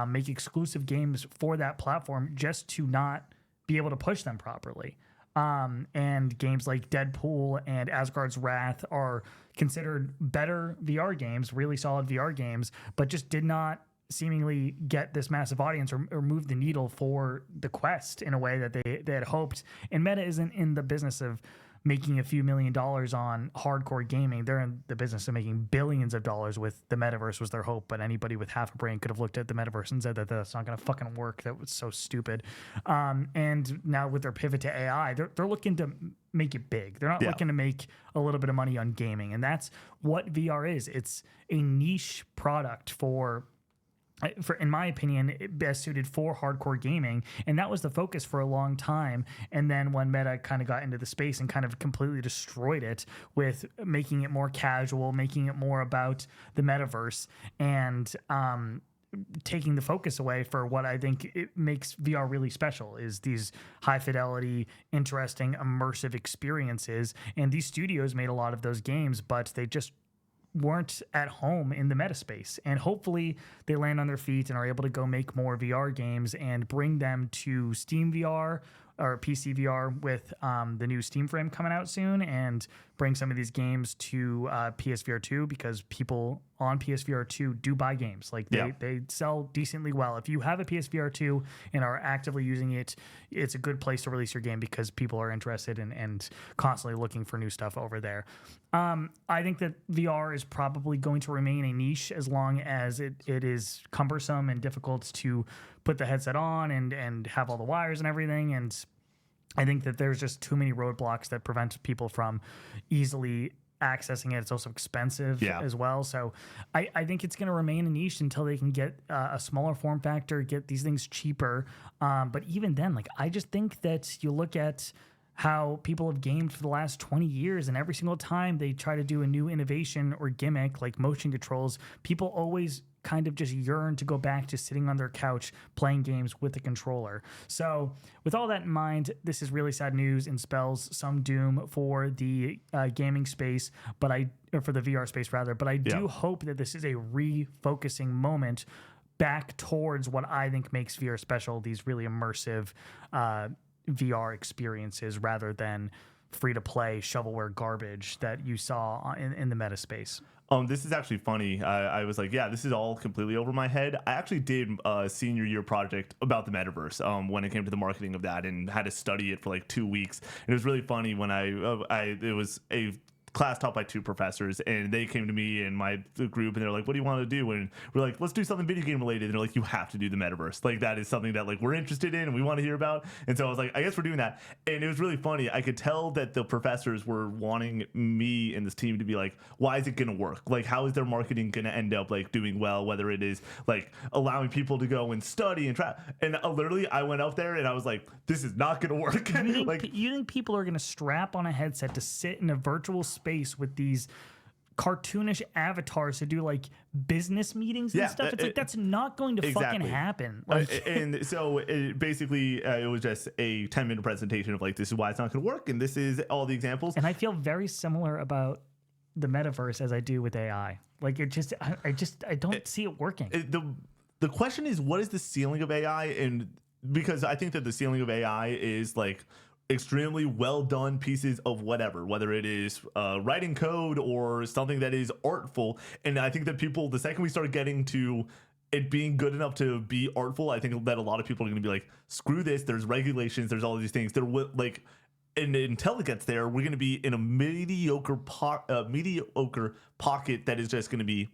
make exclusive games for that platform just to not be able to push them properly. And games like Deadpool and Asgard's Wrath are considered better VR games, really solid VR games, but just did not seemingly get this massive audience or move the needle for the Quest in a way that they had hoped. And Meta isn't in the business of making a few $1 million on hardcore gaming. They're in the business of making billions of dollars with the metaverse was their hope. But anybody with half a brain could have looked at the metaverse and said that that's not going to fucking work. That was so stupid. And now with their pivot to AI, they're looking to make it big. They're not looking to make a little bit of money on gaming. And that's what VR is. It's a niche product for, in my opinion, best suited for hardcore gaming. And that was the focus for a long time. And then when Meta kind of got into the space and kind of completely destroyed it with making it more casual, making it more about the metaverse, and taking the focus away for what I think it makes VR really special is these high fidelity, interesting, immersive experiences. And these studios made a lot of those games, but they just weren't at home in the meta space. And hopefully they land on their feet and are able to go make more VR games and bring them to Steam VR or PC VR with the new Steam Frame coming out soon, and bring some of these games to PSVR 2, because people on PSVR 2 do buy games. Like they sell decently well. If you have a PSVR 2 and are actively using it, it's a good place to release your game because people are interested and constantly looking for new stuff over there. I think that VR is probably going to remain a niche as long as it is cumbersome and difficult to put the headset on and have all the wires and everything. And I think that there's just too many roadblocks that prevent people from easily accessing it. It's also expensive as well. So I think it's going to remain a niche until they can get a smaller form factor, get these things cheaper. But even then, like, I just think that you look at how people have gamed for the last 20 years, and every single time they try to do a new innovation or gimmick like motion controls, people always kind of just yearn to go back to sitting on their couch playing games with a controller. So with all that in mind, this is really sad news and spells some doom for the gaming space, or for the VR space rather. But I do hope that this is a refocusing moment back towards what I think makes VR special, these really immersive VR experiences, rather than free-to-play shovelware garbage that you saw in the meta space. This is actually funny. I was like, this is all completely over my head. I actually did a senior year project about the metaverse when it came to the marketing of that, and had to study it for like 2 weeks. And it was really funny when it was a class taught by 2 professors, and they came to me and my group, and they're like, what do you want to do? And we're like, let's do something video game related. And they're like, you have to do the metaverse. Like, that is something that like we're interested in and we want to hear about. And so I was like, I guess we're doing that. And it was really funny. I could tell that the professors were wanting me and this team to be like, why is it going to work? Like, how is their marketing going to end up like doing well, whether it is like allowing people to go and study and try. And literally I went up there and I was like, this is not going to work. You think people are going to strap on a headset to sit in a virtual space with these cartoonish avatars to do like business meetings and stuff? It's like, that's not going to fucking happen. Like, and so it was just a 10-minute presentation of like, this is why it's not going to work, and this is all the examples. And I feel very similar about the metaverse as I do with AI. Like, I don't see it working. The question is, what is the ceiling of AI? And because I think that the ceiling of AI is like extremely well done pieces of whether it is writing code or something that is artful. And I think that the second we start getting to it being good enough to be artful, I think that a lot of people are going to be like, screw this. There's regulations. There's all these things. There will like, and until it gets there, we're going to be in a mediocre pocket that is just going to be,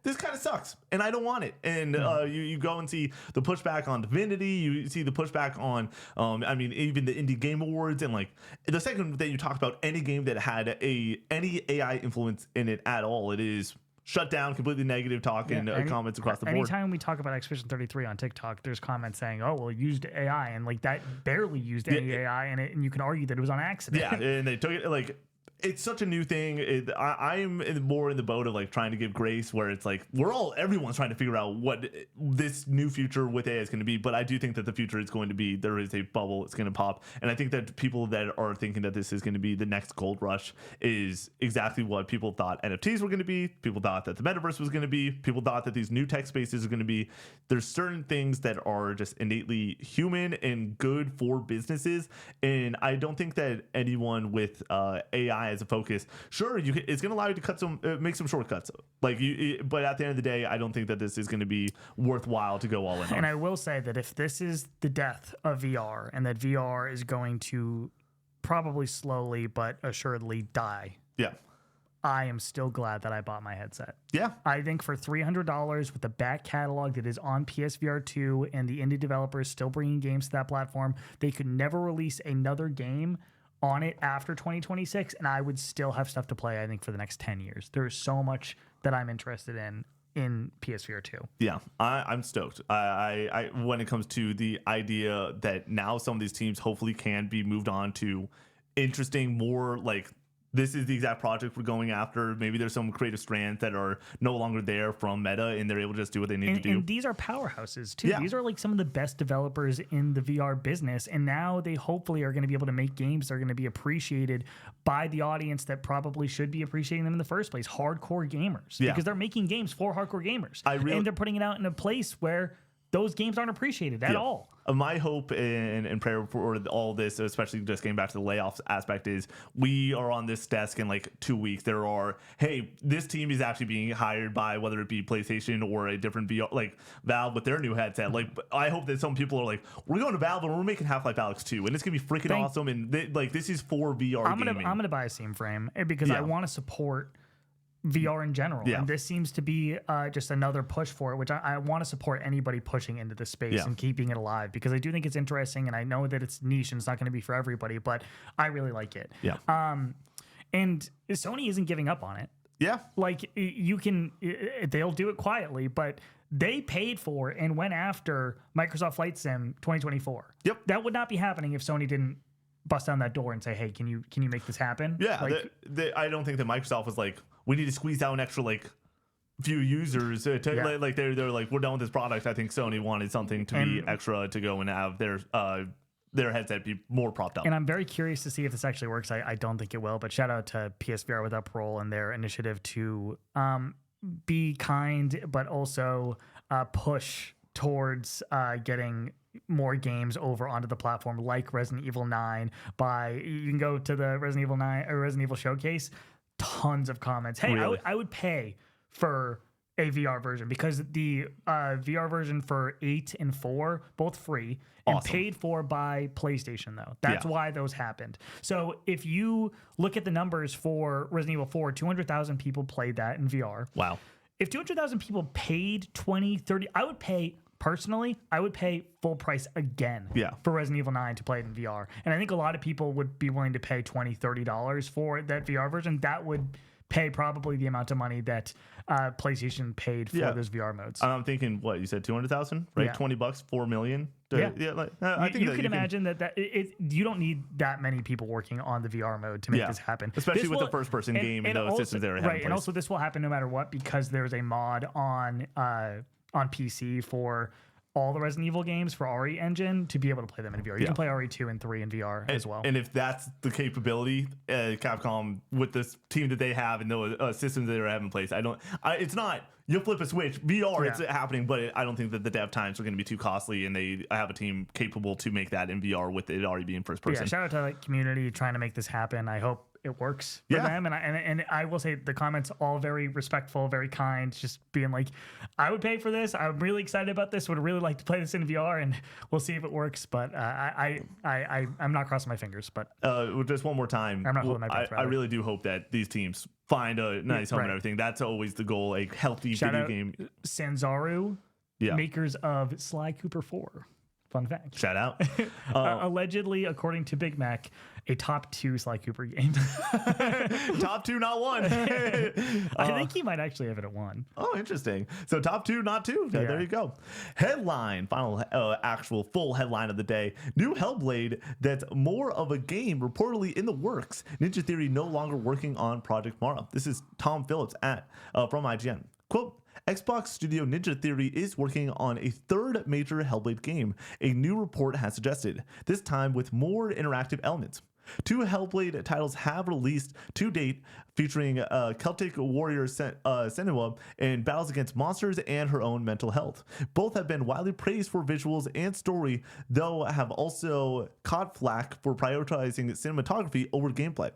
this kind of sucks, and I don't want it. And you go and see the pushback on Divinity. You see the pushback on, I mean, even the Indie Game Awards. And like the second that you talk about any game that had any AI influence in it at all, it is shut down, completely negative talk and comments across the board. Anytime we talk about Expedition 33 on TikTok, there's comments saying, "Oh, well, it used AI," and like that barely used any AI in it, and you can argue that it was on accident. Yeah, and they took it like. It's such a new thing. I'm more in the boat of like trying to give grace, where it's like everyone's trying to figure out what this new future with AI is going to be. But I do think that the future is going to be, there is a bubble, it's going to pop. And I think that people that are thinking that this is going to be the next gold rush is exactly what people thought NFTs were going to be. People thought that the metaverse was going to be. People thought that these new tech spaces are going to be. There's certain things that are just innately human and good for businesses. And I don't think that anyone with AI as a focus, sure, it's going to allow you to make some shortcuts, but at the end of the day, I don't think that this is going to be worthwhile to go all in. And I will say that if this is the death of VR, and that VR is going to probably slowly but assuredly die, I am still glad that I bought my headset. Yeah. I think for $300 with the back catalog that is on PSVR 2 and the indie developers still bringing games to that platform, they could never release another game on it after 2026, and I would still have stuff to play, I think, for the next 10 years. There's so much that I'm interested in PSVR 2. Yeah, I'm stoked. I when it comes to the idea that now some of these teams hopefully can be moved on to interesting, more like, this is the exact project we're going after. Maybe there's some creative strands that are no longer there from Meta, and they're able to just do what they need to do. And these are powerhouses, too. Yeah. These are like some of the best developers in the VR business, and now they hopefully are going to be able to make games that are going to be appreciated by the audience that probably should be appreciating them in the first place, hardcore gamers. Yeah. Because they're making games for hardcore gamers. And they're putting it out in a place where those games aren't appreciated at all. My hope and prayer for all this, especially just getting back to the layoffs aspect, is we are on this desk in like 2 weeks. Hey, this team is actually being hired by whether it be PlayStation or a different VR, like Valve with their new headset. Like, I hope that some people are like, we're going to Valve and we're making Half-Life Alyx 2, and it's gonna be freaking awesome. And this is for VR gaming. I'm gonna buy a Steam frame because I want to support VR in general, and this seems to be just another push for it, which I want to support anybody pushing into this space and keeping it alive, because I do think it's interesting, and I know that it's niche and it's not going to be for everybody, but I really like it. And Sony isn't giving up on it. Like, they'll do it quietly, but they paid for and went after Microsoft Flight Sim 2024. That would not be happening if Sony didn't bust down that door and say, hey, can you make this happen? I don't think that Microsoft was like, we need to squeeze out an extra few users they're like, we're done with this product. I think Sony wanted something to be extra to go and have their headset be more propped up. And I'm very curious to see if this actually works. I don't think it will, but shout out to PSVR with Uproll and their initiative to be kind, but also push towards getting more games over onto the platform, like Resident Evil 9. You can go to the Resident Evil 9 or Resident Evil showcase. Tons of comments. Hey, really? I would pay for a VR version, because the VR version for 8 and 4 both free and paid for by PlayStation, though. That's why those happened. So if you look at the numbers for Resident Evil 4, 200,000 people played that in VR. Wow. If 200,000 people paid 20, 30, Personally, I would pay full price again for Resident Evil 9 to play it in VR. And I think a lot of people would be willing to pay $20, $30 for that VR version. That would pay probably the amount of money that PlayStation paid for those VR modes. I'm thinking, what, you said 200,000, right? $20, $4 million. I think you can imagine that you don't need that many people working on the VR mode to make this happen, especially with the first-person game and those systems there. Right, and also this will happen no matter what, because there's a mod on PC for all the Resident Evil games for RE Engine to be able to play them in VR. You can play RE2 and 3 in VR as well. And if that's the capability, Capcom, with this team that they have and the systems that they have in place, you'll flip a switch. VR, Yeah. it's happening, but I don't think that the dev times are going to be too costly, and they have a team capable to make that in VR with it already being first person. Yeah, shout out to like community trying to make this happen. I hope it works for them. And I will say the comments all very respectful, very kind, just being like, I would pay for this. I'm really excited about this. Would really like to play this in VR, and we'll see if it works. But I'm not crossing my fingers. But just one more time, I'm not holding my breath. I really do hope that these teams find a nice home and everything. That's always the goal. A healthy video game. Sanzaru, makers of Sly Cooper 4. Fun fact. Shout out. Allegedly, according to Big Mac, a top 2 Sly Cooper game. Top 2, not 1. I think he might actually have it at 1. Oh, interesting. So top 2, not 2. Yeah. There you go. Headline, final actual full headline of the day. New Hellblade that's more of a game reportedly in the works. Ninja Theory no longer working on Project Mara. This is Tom Phillips from IGN. Quote, Xbox studio Ninja Theory is working on a third major Hellblade game, a new report has suggested, this time with more interactive elements. 2 Hellblade titles have released to date, featuring Celtic warrior Senua in battles against monsters and her own mental health. Both have been widely praised for visuals and story, though have also caught flack for prioritizing cinematography over gameplay.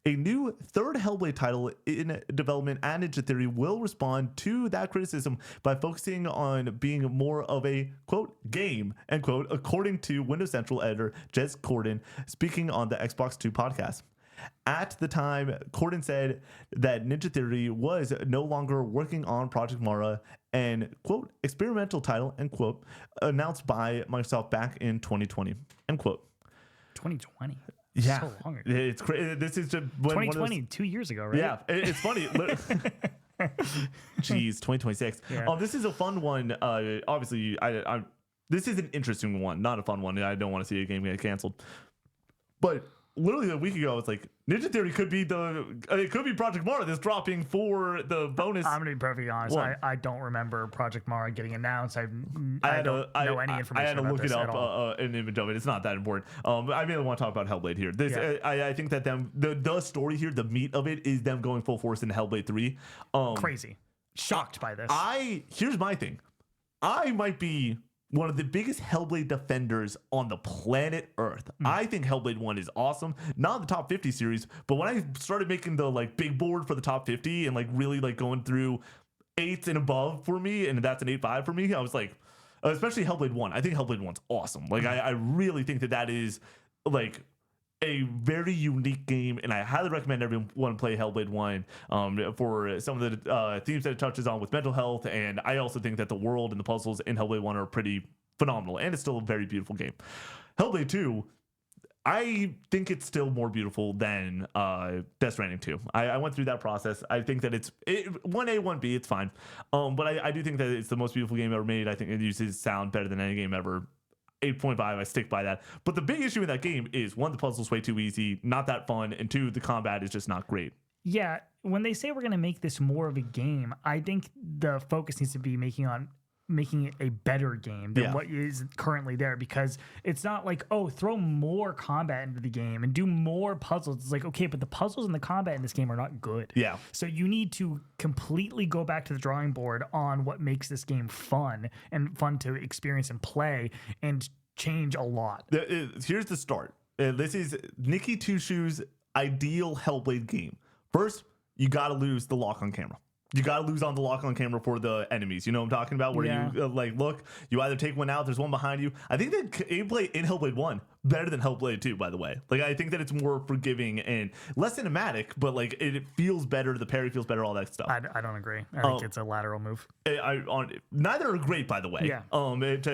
A new third Hellblade title in development at Ninja Theory will respond to that criticism by focusing on being more of a, quote, game, end quote, according to Windows Central editor Jez Corden, speaking on the Xbox 2 podcast. At the time, Corden said that Ninja Theory was no longer working on Project Mara, and, quote, experimental title, end quote, announced by Microsoft back in 2020, end quote. 2020? Yeah. So long ago. It's crazy. This is just 2020, 2 years ago, right? Yeah. It's funny. Jeez, 2026. Yeah. This is a fun one. Obviously, this is an interesting one, not a fun one. I don't want to see a game get canceled. But literally a week ago, it's like Ninja Theory could be Project Mara that's dropping for the bonus. I'm gonna be perfectly honest. I don't remember Project Mara getting announced. I don't know any information. I had to about look this it up an image of it. It's not that important. I really want to talk about Hellblade here. I think that the story here, the meat of it, is them going full force into Hellblade 3. Crazy, shocked by this. Here's my thing. I might be one of the biggest Hellblade defenders on the planet Earth. I think Hellblade 1 is awesome. Not the top 50 series, but when I started making the big board for the top 50 and really going through 8s and above for me, and that's an 8.5 for me, I was like, especially Hellblade 1. I think Hellblade 1's awesome. I really think that is a very unique game, and I highly recommend everyone play Hellblade 1 for some of the themes that it touches on with mental health, and I also think that the world and the puzzles in Hellblade 1 are pretty phenomenal, and it's still a very beautiful game. Hellblade 2, I think it's still more beautiful than Death Stranding 2. I went through that process. I think that it's 1A, 1B, it's fine. But I do think that it's the most beautiful game ever made. I think it uses sound better than any game ever. 8.5, I stick by that. But the big issue in that game is, 1, the puzzle's way too easy, not that fun, and 2, the combat is just not great. Yeah, when they say we're going to make this more of a game, I think the focus needs to be making it a better game than what is currently there, because it's not like, oh, throw more combat into the game and do more puzzles. It's like, okay, but the puzzles and the combat in this game are not good. Yeah. So you need to completely go back to the drawing board on what makes this game fun to experience and play, and change a lot. Here's the start. This is Nikki Two Shoes' ideal Hellblade game. First, you got to lose the lock on camera. You got to lose on the lock on camera for the enemies. You know what I'm talking about? Where you look, you either take one out, there's one behind you. I think that gameplay in Hellblade 1 better than Hellblade 2, by the way. I think that it's more forgiving and less cinematic, but it feels better. The parry feels better, all that stuff. I don't agree. I think it's a lateral move. Neither are great, by the way. Yeah.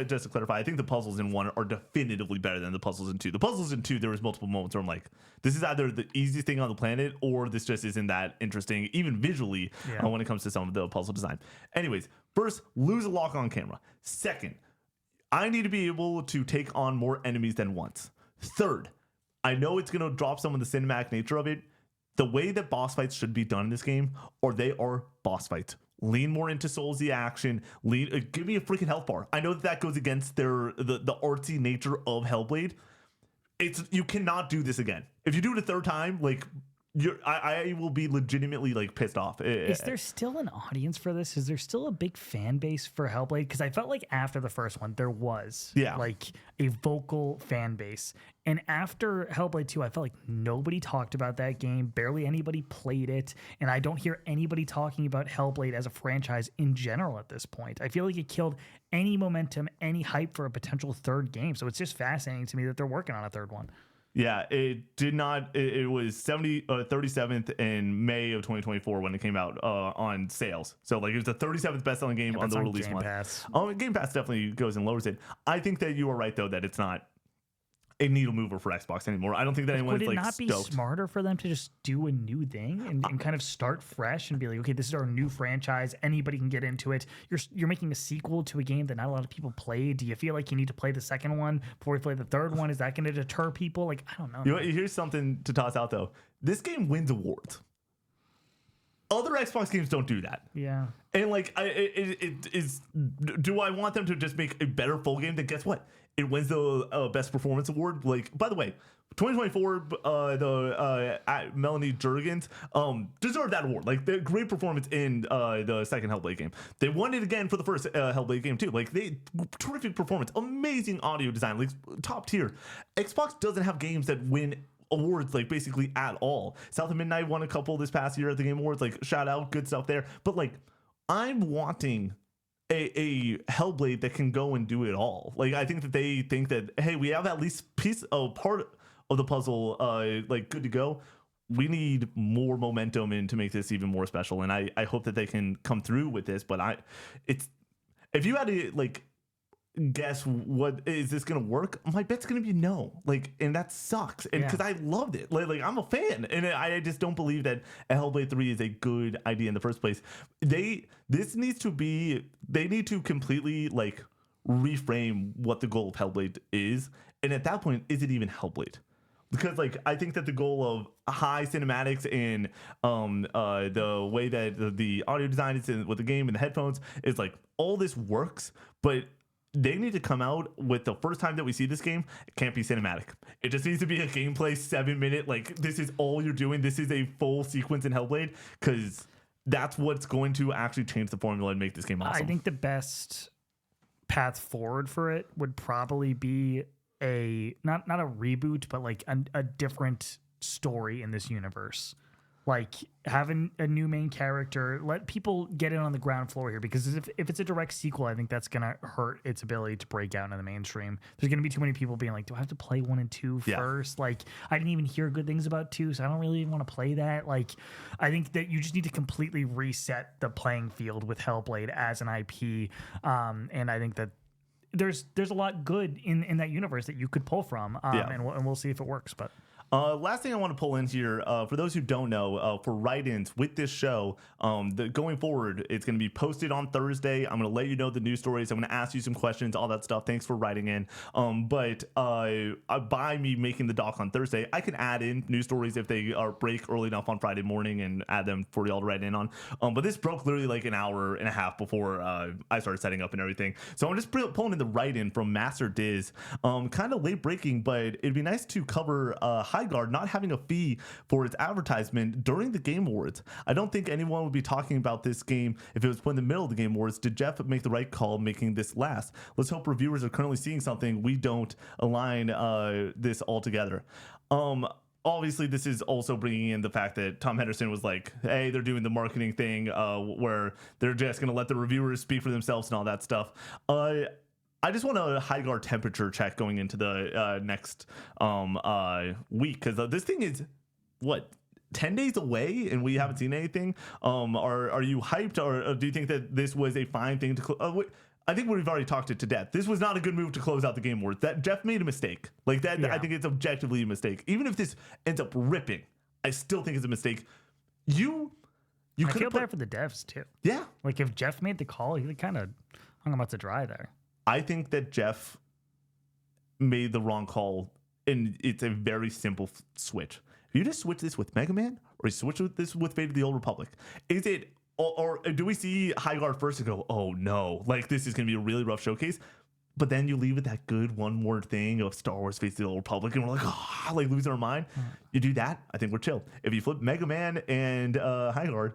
Just to clarify, I think the puzzles in 1 are definitively better than the puzzles in 2. The puzzles in 2, there was multiple moments where I'm like, this is either the easiest thing on the planet, or this just isn't that interesting, even visually, when it comes to some of the puzzle design. Anyways, first, lose a lock on camera. Second, I need to be able to take on more enemies than once. Third, I know it's going to drop some of the cinematic nature of it. The way that boss fights should be done in this game, or they are boss fights. Lean more into Soulsy action. Give me a freaking health bar. I know that goes against the artsy nature of Hellblade. You cannot do this again. If you do it a third time, I will be legitimately like pissed off. Is there still an audience for this? Is there still a big fan base for Hellblade? Because I felt like after the first one, there was like a vocal fan base. And after Hellblade 2, I felt like nobody talked about that game. Barely anybody played it. And I don't hear anybody talking about Hellblade as a franchise in general at this point. I feel like it killed any momentum, any hype for a potential third game. So it's just fascinating to me that they're working on a third one. Yeah, it did not. It was 37th in May of 2024 when it came out on sales. So like it was the 37th best-selling game on the release month. Game Pass definitely goes and lowers it. I think that you are right though that it's not a needle mover for Xbox anymore. I don't think that anyone is like stoked. Would it not be smarter for them to just do a new thing and kind of start fresh and be like, okay, this is our new franchise. Anybody can get into it. You're making a sequel to a game that not a lot of people play. Do you feel like you need to play the second one before you play the third one? Is that going to deter people? Like, I don't know. You know, here's something to toss out though. This game wins awards. Other Xbox games don't do that. Yeah. And like, it is. Do I want them to just make a better full game? Then guess what? It wins the best performance award. Like, by the way, 2024, Melanie Jurgens deserved that award. Like, the great performance in the second Hellblade game. They won it again for the first Hellblade game too. Like, terrific performance, amazing audio design, like top tier. Xbox doesn't have games that win awards like basically at all. South of Midnight won a couple this past year at the Game Awards. Like, shout out, good stuff there. But like, I'm wanting a Hellblade that can go and do it all. Like, I think that they think that, hey, we have at least part of the puzzle like good to go. We need more momentum in to make this even more special, and I hope that they can come through with this. But if you had to like guess what is this gonna work, my bet's gonna be no. Like, and that sucks, and because I loved it, like I'm a fan, and I just don't believe that Hellblade 3 is a good idea in the first place. They need to completely like reframe what the goal of Hellblade is, and at that point, is it even Hellblade? Because like, I think that the goal of high cinematics and the way that the audio design is with the game and the headphones is like, all this works, but they need to come out with the first time that we see this game, it can't be cinematic. It just needs to be a gameplay 7-minute, like, this is all you're doing. This is a full sequence in Hellblade, because that's what's going to actually change the formula and make this game awesome. I think the best path forward for it would probably be a not a reboot, but like a different story in this universe. Like, having a new main character, let people get in on the ground floor here, because if it's a direct sequel, I think that's going to hurt its ability to break out into the mainstream. There's going to be too many people being like, do I have to play 1 and 2 first? Like, I didn't even hear good things about 2, so I don't really want to play that. Like, I think that you just need to completely reset the playing field with Hellblade as an IP. And I think that there's a lot good in that universe that you could pull from, and we'll see if it works. But last thing I want to pull in here, for those who don't know, for write-ins with this show, going forward, it's going to be posted on Thursday. I'm going to let you know the news stories. I'm going to ask you some questions, all that stuff. Thanks for writing in. But by me making the doc on Thursday, I can add in news stories if they are break early enough on Friday morning and add them for y'all to write in on. But this broke literally like an hour and a half before I started setting up and everything. So I'm just pulling in the write-in from Master Diz. Kind of late breaking, but it'd be nice to cover Highguard not having a fee for its advertisement during the Game Awards. I don't think anyone would be talking about this game if it was put in the middle of the Game Awards. Did Jeff make the right call making this last? Let's hope reviewers are currently seeing something we don't align this all together. Obviously, this is also bringing in the fact that Tom Henderson was like, hey, they're doing the marketing thing where they're just going to let the reviewers speak for themselves and all that stuff. I just want a Highguard temperature check going into the next week, because this thing is, what, 10 days away and we haven't seen anything? Are you hyped, or do you think that this was a fine thing to I think we've already talked it to death. This was not a good move to close out the Game Awards. That Jeff made a mistake. Like that, I think it's objectively a mistake. Even if this ends up ripping, I still think it's a mistake. I feel bad for the devs too. Yeah. Like, if Jeff made the call, he kind of hung him out to dry there. I think that Jeff made the wrong call, and it's a very simple switch. If you just switch this with Mega Man, or you switch this with Fate of the Old Republic, is it, or do we see Highguard first and go, oh no, like this is going to be a really rough showcase? but then you leave with that good one more thing of Star Wars Face of the Old Republic, and we're like, oh, like losing our mind. You do that, I think we're chill. If you flip Mega Man and High Guard,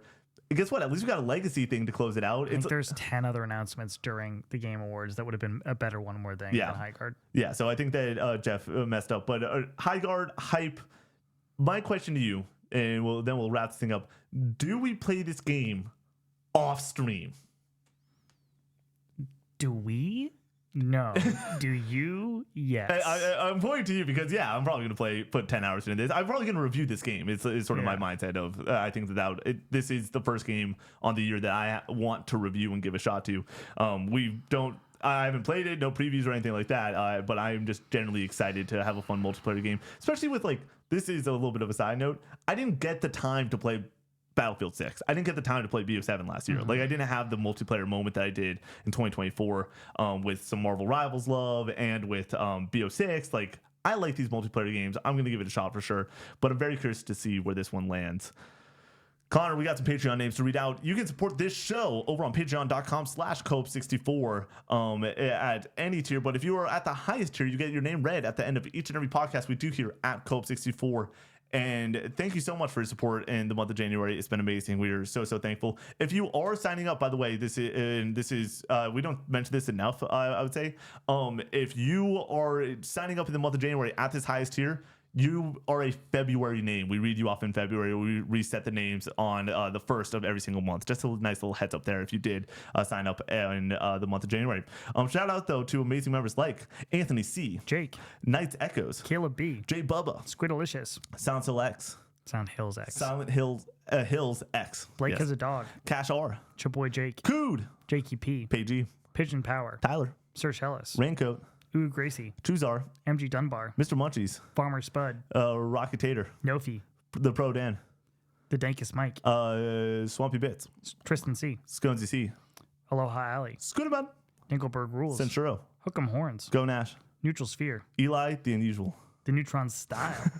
guess what? At least we got a legacy thing to close it out. I think there's 10 other announcements during the Game Awards that would have been a better one more thing than High Guard. Yeah, so I think that Jeff messed up. But High Guard, hype. My question to you, and then we'll wrap this thing up. Do we play this game off stream? Do we? No. Do you? Yes. I'm pointing to you because, I'm probably going to put 10 hours into this. I'm probably going to review this game. It's sort of my mindset of, I think this is the first game on the year that I want to review and give a shot to. I haven't played it, no previews or anything like that, but I'm just generally excited to have a fun multiplayer game, especially with, like, this is a little bit of a side note. I didn't get the time to play Battlefield 6. I didn't get the time to play BO7 last year. Like, I didn't have the multiplayer moment that I did in 2024 with some Marvel Rivals love and with BO6. Like, I like these multiplayer games. I'm going to give it a shot for sure, but I'm very curious to see where this one lands. Connor, we got some Patreon names to read out. You can support this show over on patreon.com/coop64 at any tier. But if you are at the highest tier, you get your name read at the end of each and every podcast we do here at Coop64. And thank you so much for your support in the month of January. It's been amazing. We are so thankful. If you are signing up, by the way, this is we don't mention this enough, I would say. If you are signing up in the month of January at this highest tier, you are a February name. We read you off in February. We reset the names on the first of every single month. Just a nice little heads up there if you did sign up in the month of January. Shout out, though, to amazing members like Anthony C., Jake, Knights Echoes, Caleb B., J Bubba, Squidalicious, Sound X, Sound Hills X, Silent Hills X, Blake has a dog, Cash R, Chaboy Jake, Cood, Jakey P., Pagey, Pigeon Power, Tyler, Serge Ellis, Raincoat, Ooh Gracie, Chuzar, MG Dunbar, Mr. Munchies, Farmer Spud, Rocket Tater, Nofi, The Pro Dan, The Dankest Mike, Swampy Bits, Tristan C., Sconesy C, Aloha Alley, Scooterman, Dinkelberg Rules, Centuro, Hook'em Horns, Go Nash, Neutral Sphere, Eli, The Unusual, The Neutron Style,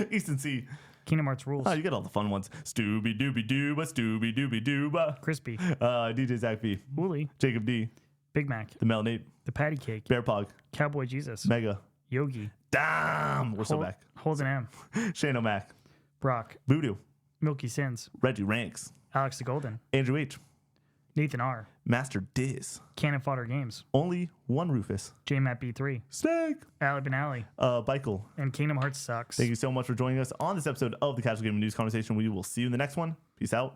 Easton C, Kingdom Hearts Rules, you get all the fun ones. Stooby Dooby Dooba, Crispy, DJ Zach B, Wooly, Jacob D, Big Mac, The Melnate, The Patty Cake, Bear Pog, Cowboy Jesus, Mega, Yogi, Damn, we're so back. Holden M, Shane O'Mac, Brock, Voodoo, Milky Sins, Reggie Ranks, Alex the Golden, Andrew H, Nathan R, Master Diz, Cannon Fodder Games, Only One Rufus, JMat B3, Snake, Ali Benali, Michael. and Kingdom Hearts Sucks. Thank you so much for joining us on this episode of the Casual Gaming News Conversation. We will see you in the next one. Peace out.